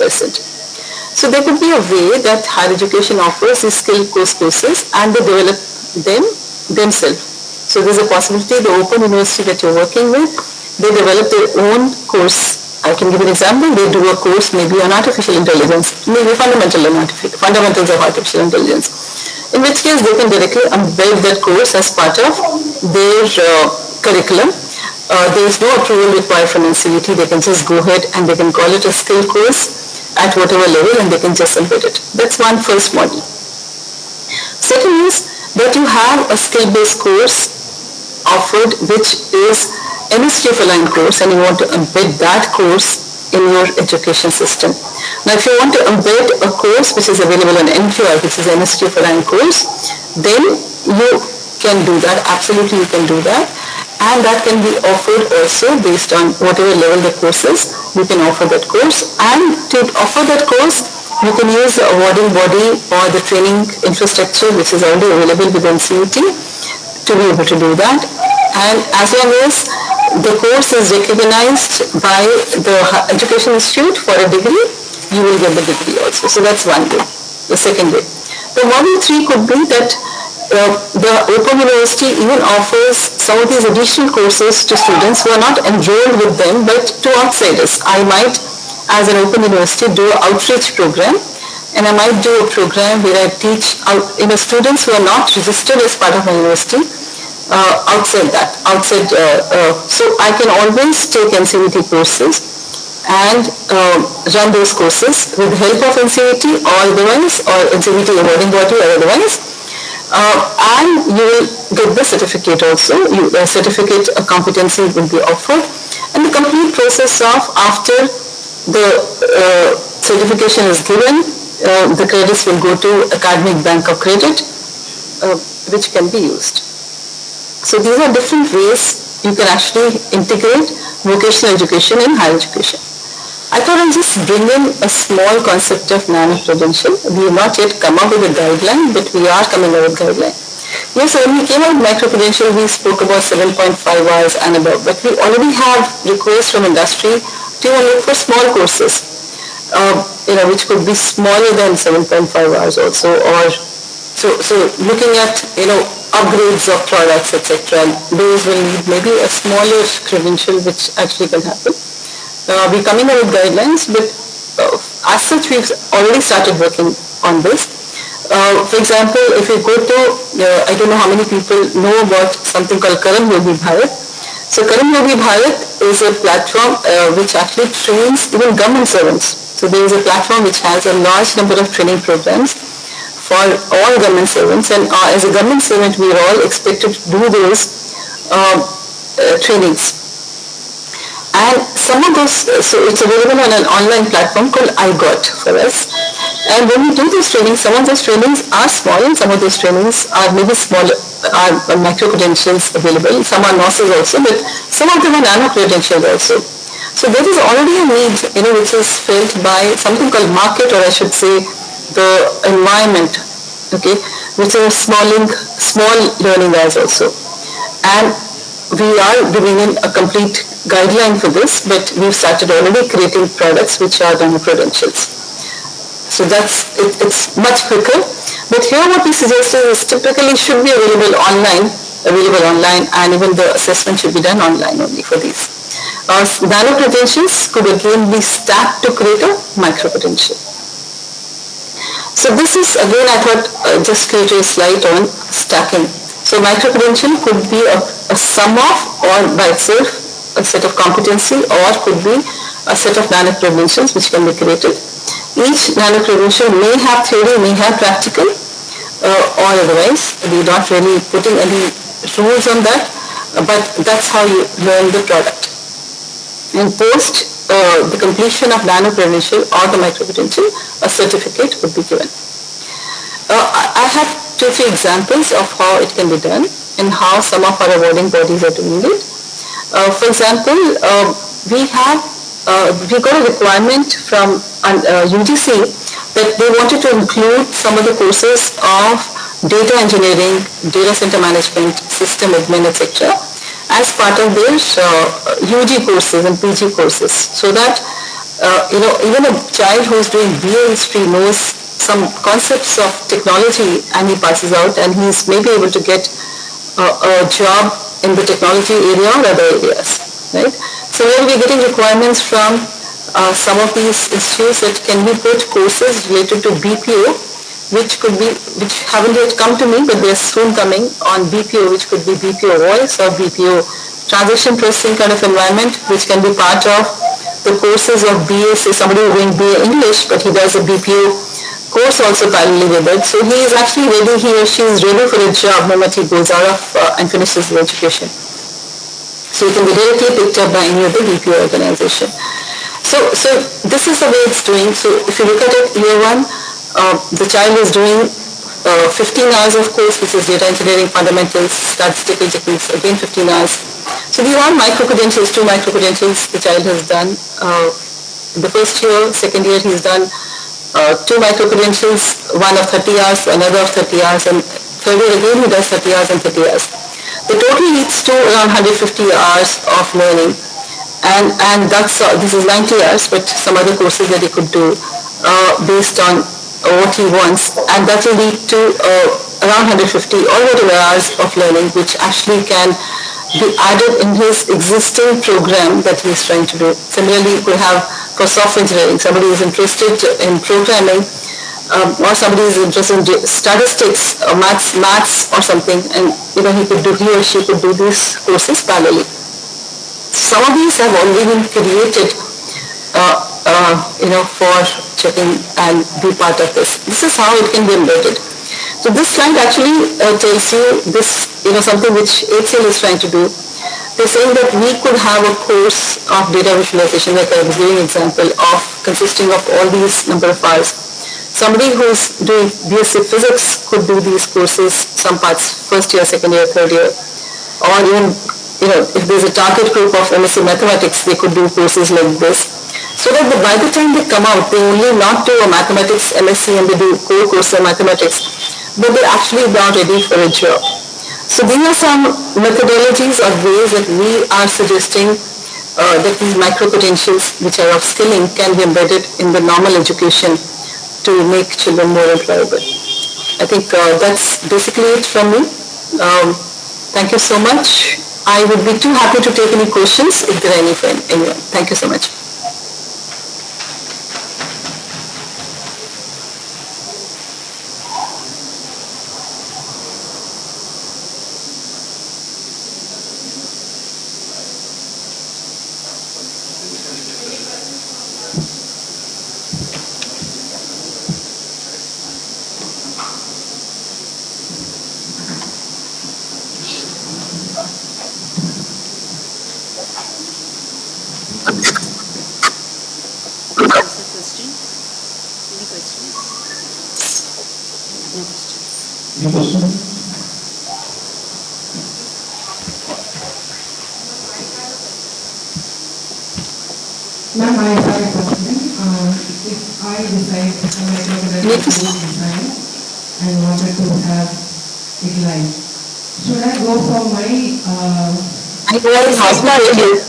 So there could be a way that higher education offers these skill courses and they develop them themselves. So there's a possibility the open university that you're working with, they develop their own course. I can give an example. They do a course maybe on artificial intelligence, maybe fundamentals of artificial intelligence, in which case they can directly embed that course as part of their curriculum. There is no approval required from NCVT. They can just go ahead and they can call it a skill course at whatever level and they can just embed it. That's one first model. Second is that you have a skill-based course offered which is MSTF aligned course and you want to embed that course in your education system. Now if you want to embed a course which is available on NQR, which is MSTF aligned course, then you can do that. Absolutely you can do that. And that can be offered also based on whatever level the course is. You can offer that course. And to offer that course, you can use the awarding body or the training infrastructure which is already available with NCVT to be able to do that. And as long as the course is recognized by the Education Institute for a degree, you will get the degree also. So that's one way, the second way. The model 3 could be that the Open University even offers some of these additional courses to students who are not enrolled with them, but to outsiders. I might, as an Open University, do an outreach program, and I might do a program where I teach students who are not registered as part of my university, outside that, so I can always take NCVT courses and run those courses with the help of NCVT or otherwise, or NCVT awarding body or otherwise, and you will get the certificate also. A certificate, a competency will be offered, and the complete process of after the certification is given, the credits will go to academic bank of credit, which can be used. So these are different ways you can actually integrate vocational education in higher education. I thought I'll just bring in a small concept of nano-credential. We have not yet come up with a guideline, but we are coming up with a guideline. Yes, so when we came out with micro-credential, we spoke about 7.5 hours and above, but we already have requests from industry to look for small courses, which could be smaller than 7.5 hours also, or so looking at, upgrades of products, etc. Those will need maybe a smaller credential, which actually can happen. We're coming up with guidelines, but as such, we've already started working on this. For example, if you go to, I don't know how many people know about something called Karam Yogi Bharat. So Karam Yogi Bharat is a platform which actually trains even government servants. So there is a platform which has a large number of training programs for all government servants, and as a government servant, we are all expected to do those trainings. And some of those, so it's available on an online platform called iGot for us. And when we do those trainings, some of those trainings are small, and some of those trainings are maybe smaller, are micro-credentials available. Some are NOSes also, but some of them are nano-credentials also. So there is already a need, which is felt by something called market, or I should say, the environment, okay, which are small learning hours also. And we are giving in a complete guideline for this, but we've started already creating products which are nano-credentials. So it's much quicker. But here what we suggest is typically should be available online, and even the assessment should be done online only for these. Nano-credentials could again be stacked to create a micro-credential. So this is, again, I thought just create a slide on stacking. So micro-credential could be a sum of, or by itself, a set of competency, or could be a set of nano-credentials which can be created. Each nano-credential may have theory, may have practical, or otherwise. We're not really putting any rules on that, but that's how you learn the product. And post the completion of nano-credential or the micro-credential, a certificate would be given. I have 2-3 examples of how it can be done and how some of our awarding bodies are doing it. For example, we got a requirement from UGC that they wanted to include some of the courses of data engineering, data center management, system admin, etc. as part of their UG courses and PG courses, so that even a child who is doing BA history knows some concepts of technology and he passes out and he's maybe able to get a job in the technology area or other areas, right? So we'll be getting requirements from some of these institutes that can we put courses related to BPO, which haven't yet come to me, but they're soon coming on BPO, which could be BPO voice or BPO transaction processing kind of environment, which can be part of the courses of BA, say somebody who's doing BA English, but he does a BPO course also parallelly with it. So he is actually ready, he or she is ready for a job the moment he goes out of and finishes his education. So it can be directly picked up by any of the BPO organization. So this is the way it's doing. So if you look at it, year one, the child is doing 15 hours of course, which is data engineering fundamentals, statistical techniques, again 15 hours. So these are micro-credentials, 2 micro-credentials the child has done. The first year, second year, he's done 2 micro-credentials, one of 30 hours, another of 30 hours, and third year again he does 30 hours and 30 hours. The total leads to around 150 hours of learning. And that's this is 90 hours, but some other courses that he could do based on what he wants, and that will lead to around 150 or whatever hours of learning, which actually can be added in his existing program that he's trying to do. Similarly, you could have for software engineering, somebody who's interested in programming, or somebody who's interested in statistics, or maths or something, and he or she could do these courses parallelly. Some of these have already been created, for checking and be part of this. This is how it can be embedded. So this slide actually tells you this, something which HCL is trying to do. They're saying that we could have a course of data visualization, like I was giving an example of, consisting of all these number of hours. Somebody who's doing BSc physics could do these courses, some parts, first year, second year, third year, or even if there's a target group of MSc mathematics, they could do courses like this. So that by the time they come out, they only not do a mathematics MSc and they do core course of mathematics, but they're actually now ready for a job. So these are some methodologies or ways that we are suggesting that these micro-credentials, which are of skilling, can be embedded in the normal education to make children more employable. I think that's basically it from me. Thank you so much. I would be too happy to take any questions if there are any from anyone. Thank you so much. Ma'am, I have a question. If I decide design and wanted to have it live, should I go for my I was not you.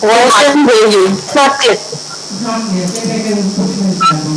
Wasn't you. Not clear. not yet, maybe I can put my channel.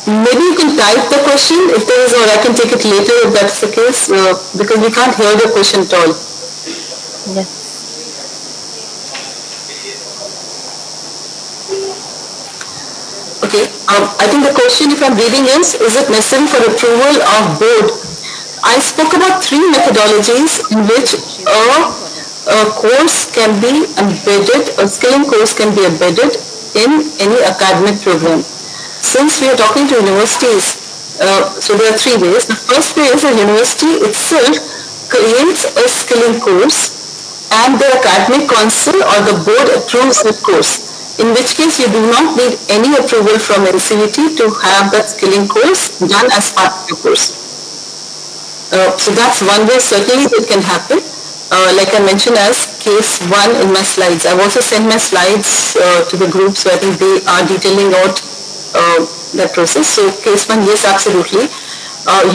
Maybe you can type the question if there is, or I can take it later if that's the case, because we can't hear the question at all. Yes. Okay, I think the question, if I'm reading is it necessary for approval of board I spoke about three methodologies in which a course can be embedded, a skilling course can be embedded in any academic program. Since we are talking to universities, so there are three ways. The first way is the university itself creates a skilling course and the academic council or the board approves the course, in which case you do not need any approval from NCVT to have that skilling course done as part of your course. So that's one way certainly it can happen. Like I mentioned as case one in my slides. I've also sent my slides to the group, so I think they are detailing out that process. So case one, yes, absolutely.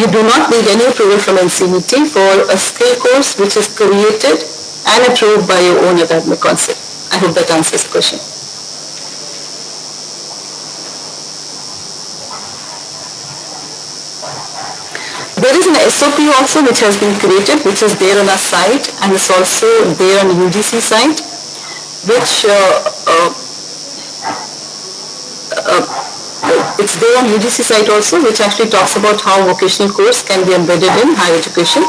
You do not need any approval from NCVT for a skill course which is created and approved by your own academic council. I hope that answers the question. There is an SOP also which has been created, which is there on our site, and it's also there on the UGC site, which it's there on UGC site also, which actually talks about how vocational course can be embedded in higher education.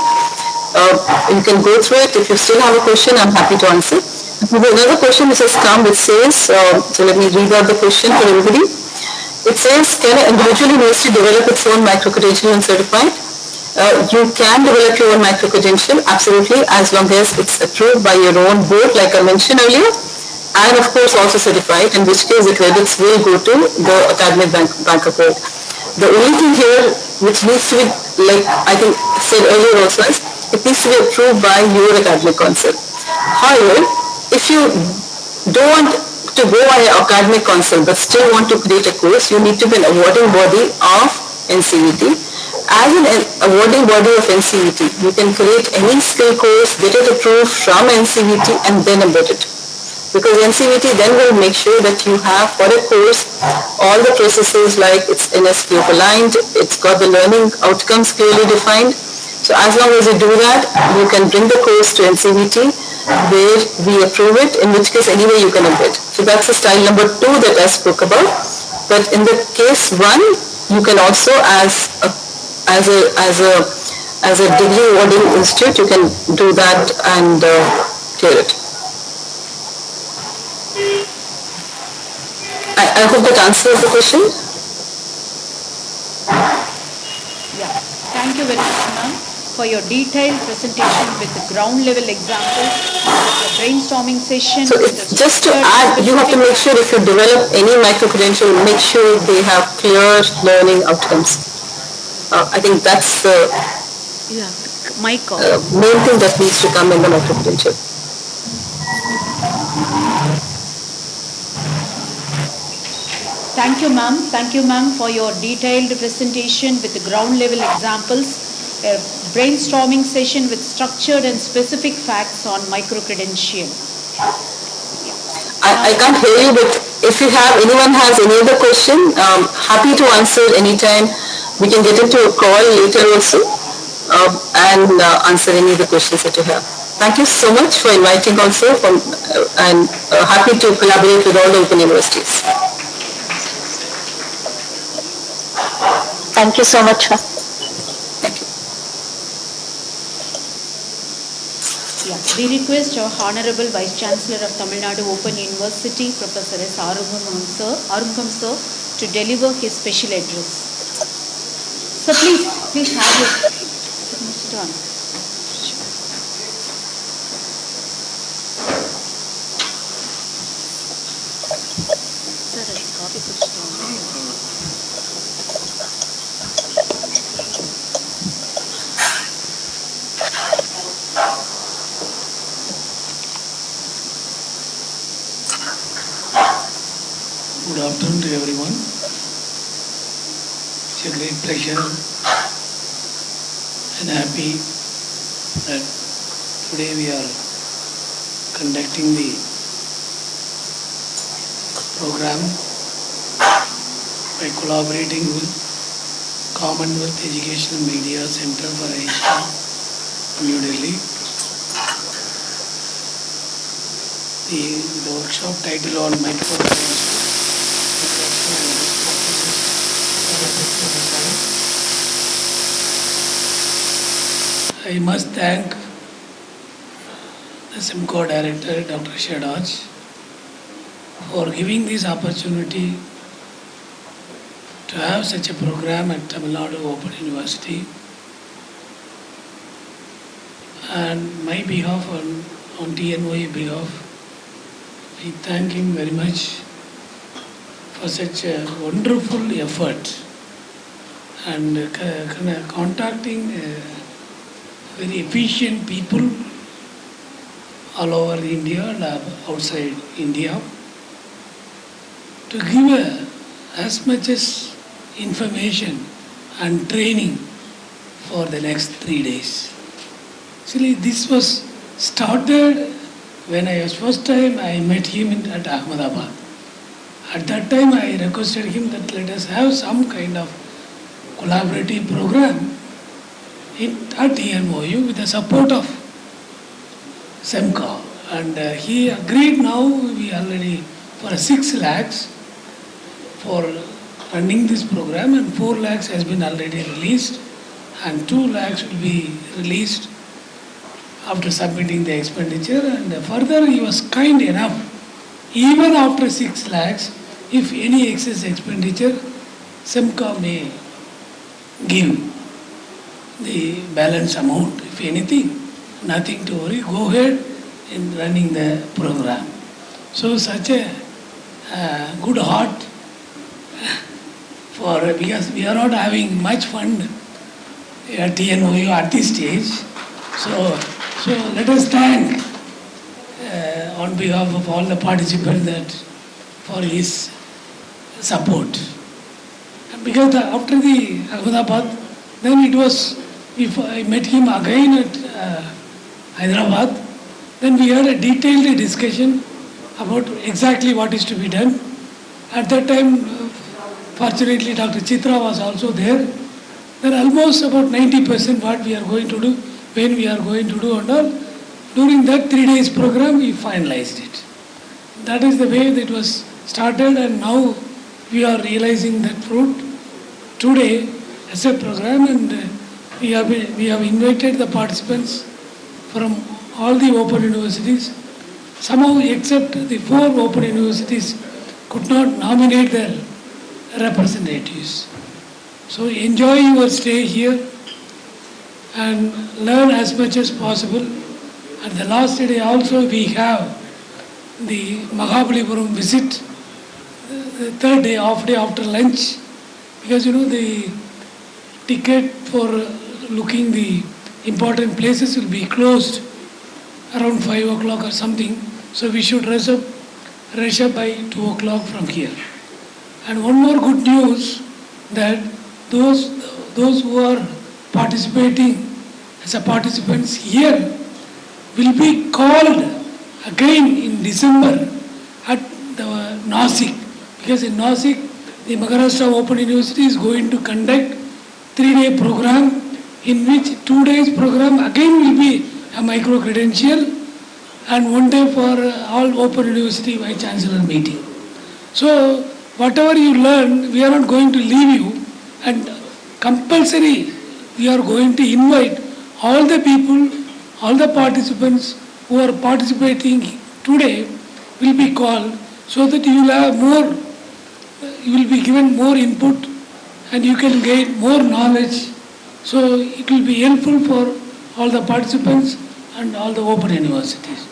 You can go through it. If you still have a question, I'm happy to answer. There's another question which has come which says, so let me read out the question for everybody. It says, can an individual university develop its own micro-credential and certified? You can develop your own micro-credential, absolutely, as long as it's approved by your own board, like I mentioned earlier, and of course also certified, in which case the credits will go to the academic bank of board. The only thing here which needs to be, like I think said earlier also, is it needs to be approved by your academic council. However, if you don't want to go by an academic council but still want to create a course, you need to be an awarding body of NCVT. As an awarding body of NCVT, you can create any skill course, get it approved from NCVT and then embed it. Because NCVT then will make sure that you have for a course all the processes like it's NSQ aligned, it's got the learning outcomes clearly defined. So as long as you do that, you can bring the course to NCVT where we approve it, in which case anyway you can embed. So that's the style number 2 that I spoke about. But in the case 1, you can also as a degree awarding institute, you can do that and clear it. I hope that answers the question. Yeah, thank you very much, ma'am, for your detailed presentation with the ground level examples, the brainstorming session. So it's just to add, you have to make sure if you develop any micro-credential, make sure they have clear learning outcomes. I think that's the main thing that needs to come in the micro-credential. Thank you, ma'am. Thank you, ma'am, for your detailed presentation with the ground level examples, a brainstorming session with structured and specific facts on micro-credential. I can't hear you, but if you have, anyone has any other question, happy to answer anytime. We can get into a call later also and answer any of the questions that you have. Thank you so much for inviting also and happy to collaborate with all the open universities. Thank you so much. Thank you. Yeah, we request our Honorable Vice Chancellor of Tamil Nadu Open University, Professor S. Arungam sir, to deliver his special address. So please have your turn. Sir, copy Good afternoon to everyone. It's a great pleasure and happy that today we are conducting the program by collaborating with Commonwealth Educational Media Center for Asia, New Delhi. The workshop title on micro-credentials. I must thank the SIMCO director, Dr. Shadaj, for giving this opportunity to have such a program at Tamil Nadu Open University. And my behalf, on TNOU behalf, I thank him very much for such a wonderful effort and contacting very efficient people all over India and outside India to give as much as information and training for the next 3 days. Actually, this was started when I was first time I met him at Ahmedabad. At that time I requested him that let us have some kind of collaborative program at TNOU with the support of SEMCA. And he agreed. Now we already for 6 lakhs for running this program, and 4 lakhs has been already released and 2 lakhs will be released after submitting the expenditure. And further he was kind enough, even after 6 lakhs, if any excess expenditure, SEMCA may give the balance amount, if anything, nothing to worry, go ahead in running the program. So such a good heart because we are not having much fund at TNOU at this stage. So let us thank on behalf of all the participants that for his support. Because after the Ahmedabad, then it was, if I met him again at Hyderabad, then we had a detailed discussion about exactly what is to be done. At that time, fortunately, Dr. Chitra was also there. Then almost about 90% what we are going to do, when we are going to do and all, during that 3 days program, we finalized it. That is the way that was started, and now we are realizing that fruit today as a program, and we have invited the participants from all the open universities. Somehow, except the 4 open universities could not nominate their representatives. So enjoy your stay here and learn as much as possible. At the last day also we have the Mahabalipuram visit, the 3rd day, off day after lunch, because the ticket for looking the important places will be closed around 5 o'clock or something. So we should rush up by 2 o'clock from here. And one more good news, that those who are participating as a participants here will be called again in December at the Nasik, because in Nasik the Maharashtra Open University is going to conduct 3-day program, in which 2 days program again will be a micro credential and 1 day for all Open University Vice Chancellor meeting. So whatever you learn, we are not going to leave you, and compulsory we are going to invite all the people, all the participants who are participating today will be called, so that you will have more, you will be given more input and you can gain more knowledge. So it will be helpful for all the participants and all the open universities.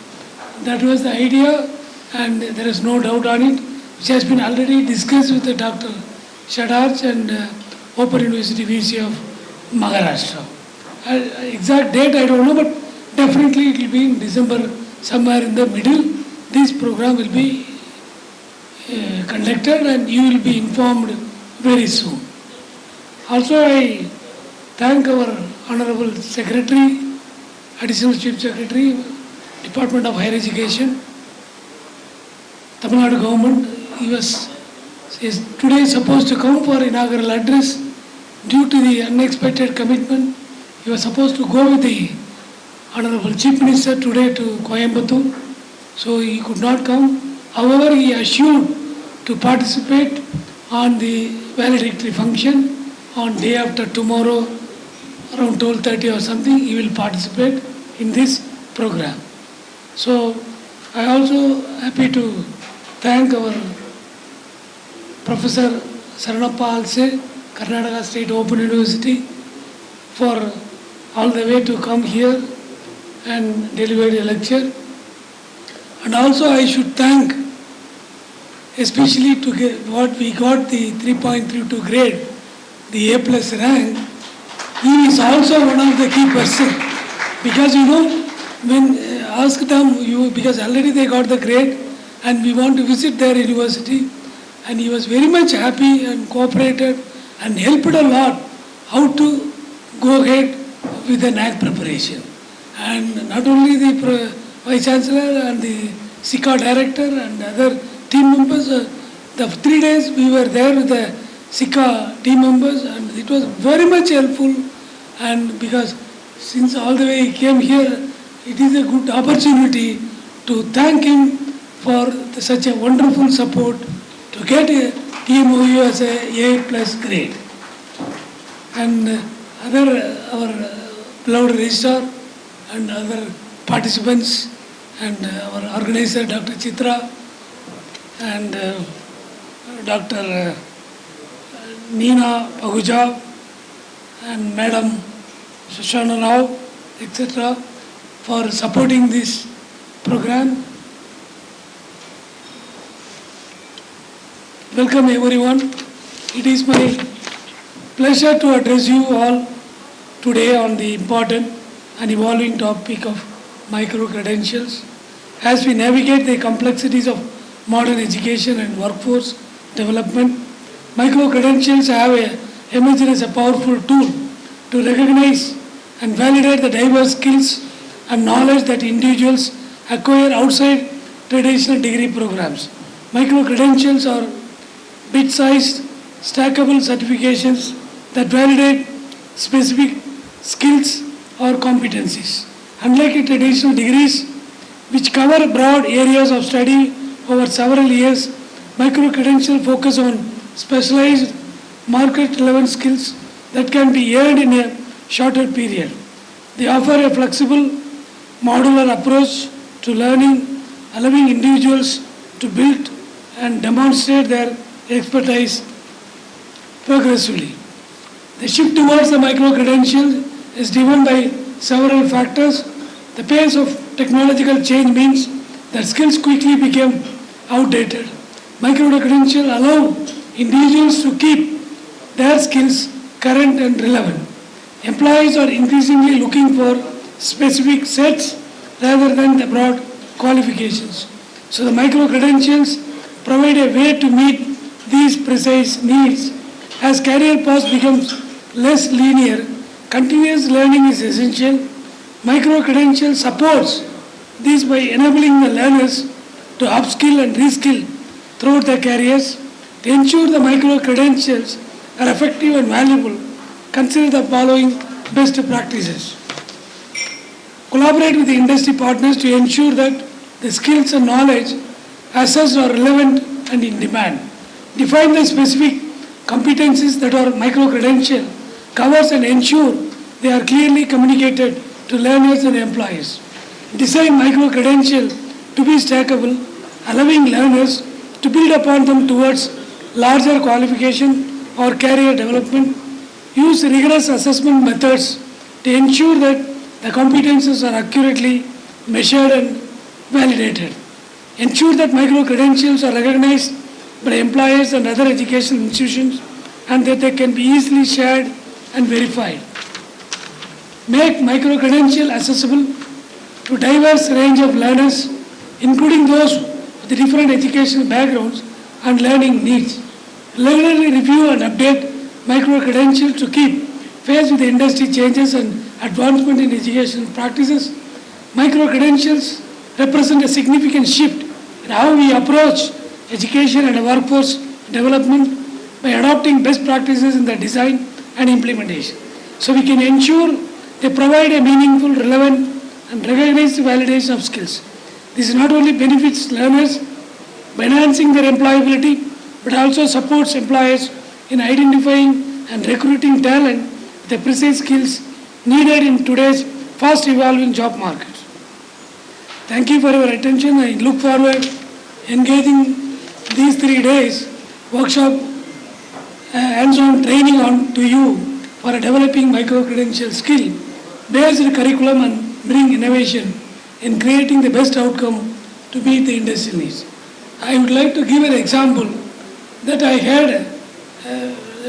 That was the idea, and there is no doubt on it, which has been already discussed with Dr. Shadaj and Open University VC of Maharashtra. Exact date I don't know, but definitely it will be in December, somewhere in the middle. This program will be conducted and you will be informed very soon. Also, I thank our Honorable Secretary, Additional Chief Secretary, Department of Higher Education, Tamil Nadu government. He is today supposed to come for inaugural address. Due to the unexpected commitment, he was supposed to go with the Honorable Chief Minister today to Coimbatore, so he could not come. However, he assured to participate on the valedictory function on day after tomorrow around 12:30 or something, he will participate in this program. So I also happy to thank our Professor Saranappa Alse, Karnataka State Open University, for all the way to come here and deliver a lecture. And also I should thank especially to get what we got the 3.32 grade, the A plus rank. He is also one of the key person, because when ask them, because already they got the grade and we want to visit their university, and he was very much happy and cooperated and helped a lot how to go ahead with the NAC preparation. And not only the Vice Chancellor and the SICA Director and other team members, the 3 days we were there with the SICA team members, and it was very much helpful. And because since all the way he came here, it is a good opportunity to thank him for such a wonderful support to get a TNOU as a plus grade. And our beloved registrar and other participants and our organizer Dr. Chitra and Dr. Nina Paguja and Madam Shoshana Rao, etc., for supporting this program. Welcome everyone. It is my pleasure to address you all today on the important and evolving topic of micro-credentials. As we navigate the complexities of modern education and workforce development, micro-credentials have emerged as a powerful tool to recognize and validate the diverse skills and knowledge that individuals acquire outside traditional degree programs. Micro-credentials are bit-sized, stackable certifications that validate specific skills or competencies. Unlike traditional degrees, which cover broad areas of study over several years, micro-credentials focus on specialized market-relevant skills that can be earned in a shorter period. They offer a flexible, modular approach to learning, allowing individuals to build and demonstrate their expertise progressively. The shift towards the micro-credential is driven by several factors. The pace of technological change means that skills quickly become outdated. Micro-credentials allow individuals to keep their skills current and relevant. Employees are increasingly looking for specific sets rather than the broad qualifications. So the micro-credentials provide a way to meet these precise needs. As career path becomes less linear, continuous learning is essential. Micro-credential supports this by enabling the learners to upskill and reskill throughout their careers. To ensure the micro-credentials are effective and valuable, consider the following best practices. Collaborate with the industry partners to ensure that the skills and knowledge assessed are relevant and in demand. Define the specific competencies that are micro-credential covers and ensure they are clearly communicated to learners and employees. Design micro-credential to be stackable, allowing learners to build upon them towards larger qualification or career development. Use rigorous assessment methods to ensure that the competences are accurately measured and validated. Ensure that micro-credentials are recognized by employers and other educational institutions and that they can be easily shared and verified. Make micro-credential accessible to diverse range of learners, including those with different educational backgrounds and learning needs. Regularly review and update micro-credentials to keep pace with the industry changes and advancement in educational practices. Micro-credentials represent a significant shift in how we approach education and workforce development by adopting best practices in the design and implementation. So we can ensure they provide a meaningful, relevant and recognized validation of skills. This not only benefits learners by enhancing their employability, but also supports employers in identifying and recruiting talent with the precise skills needed in today's fast evolving job market. Thank you for your attention. I look forward engaging these 3 days workshop hands-on training on to you for a developing micro-credential skill based curriculum and bring innovation in creating the best outcome to meet the industry needs. I would like to give an example that I had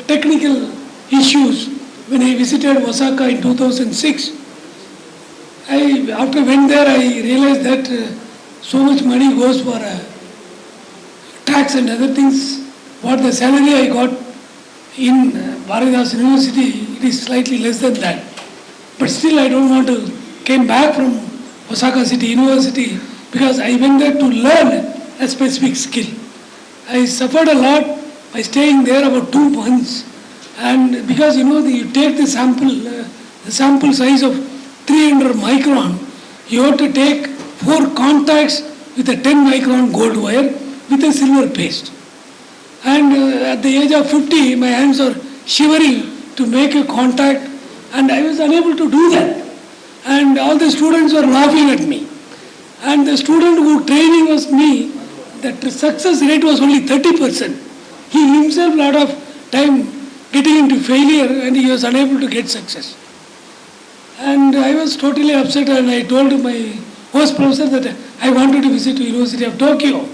technical issues when I visited Osaka in 2006. After went there, I realized that so much money goes for tax and other things. What the salary I got in Bharadas University, it is slightly less than that. But still I don't want to came back from Osaka City University because I went there to learn a specific skill. I suffered a lot by staying there about 2 months, and because you take the sample size of 300 micron, you have to take 4 contacts with a 10 micron gold wire with a silver paste. And at the age of 50, my hands are shivering to make a contact, and I was unable to do that. And all the students were laughing at me. And the student who training was me, that success rate was only 30%. He himself lot of time getting into failure, and he was unable to get success. And I was totally upset, and I told my host professor that I wanted to visit the University of Tokyo.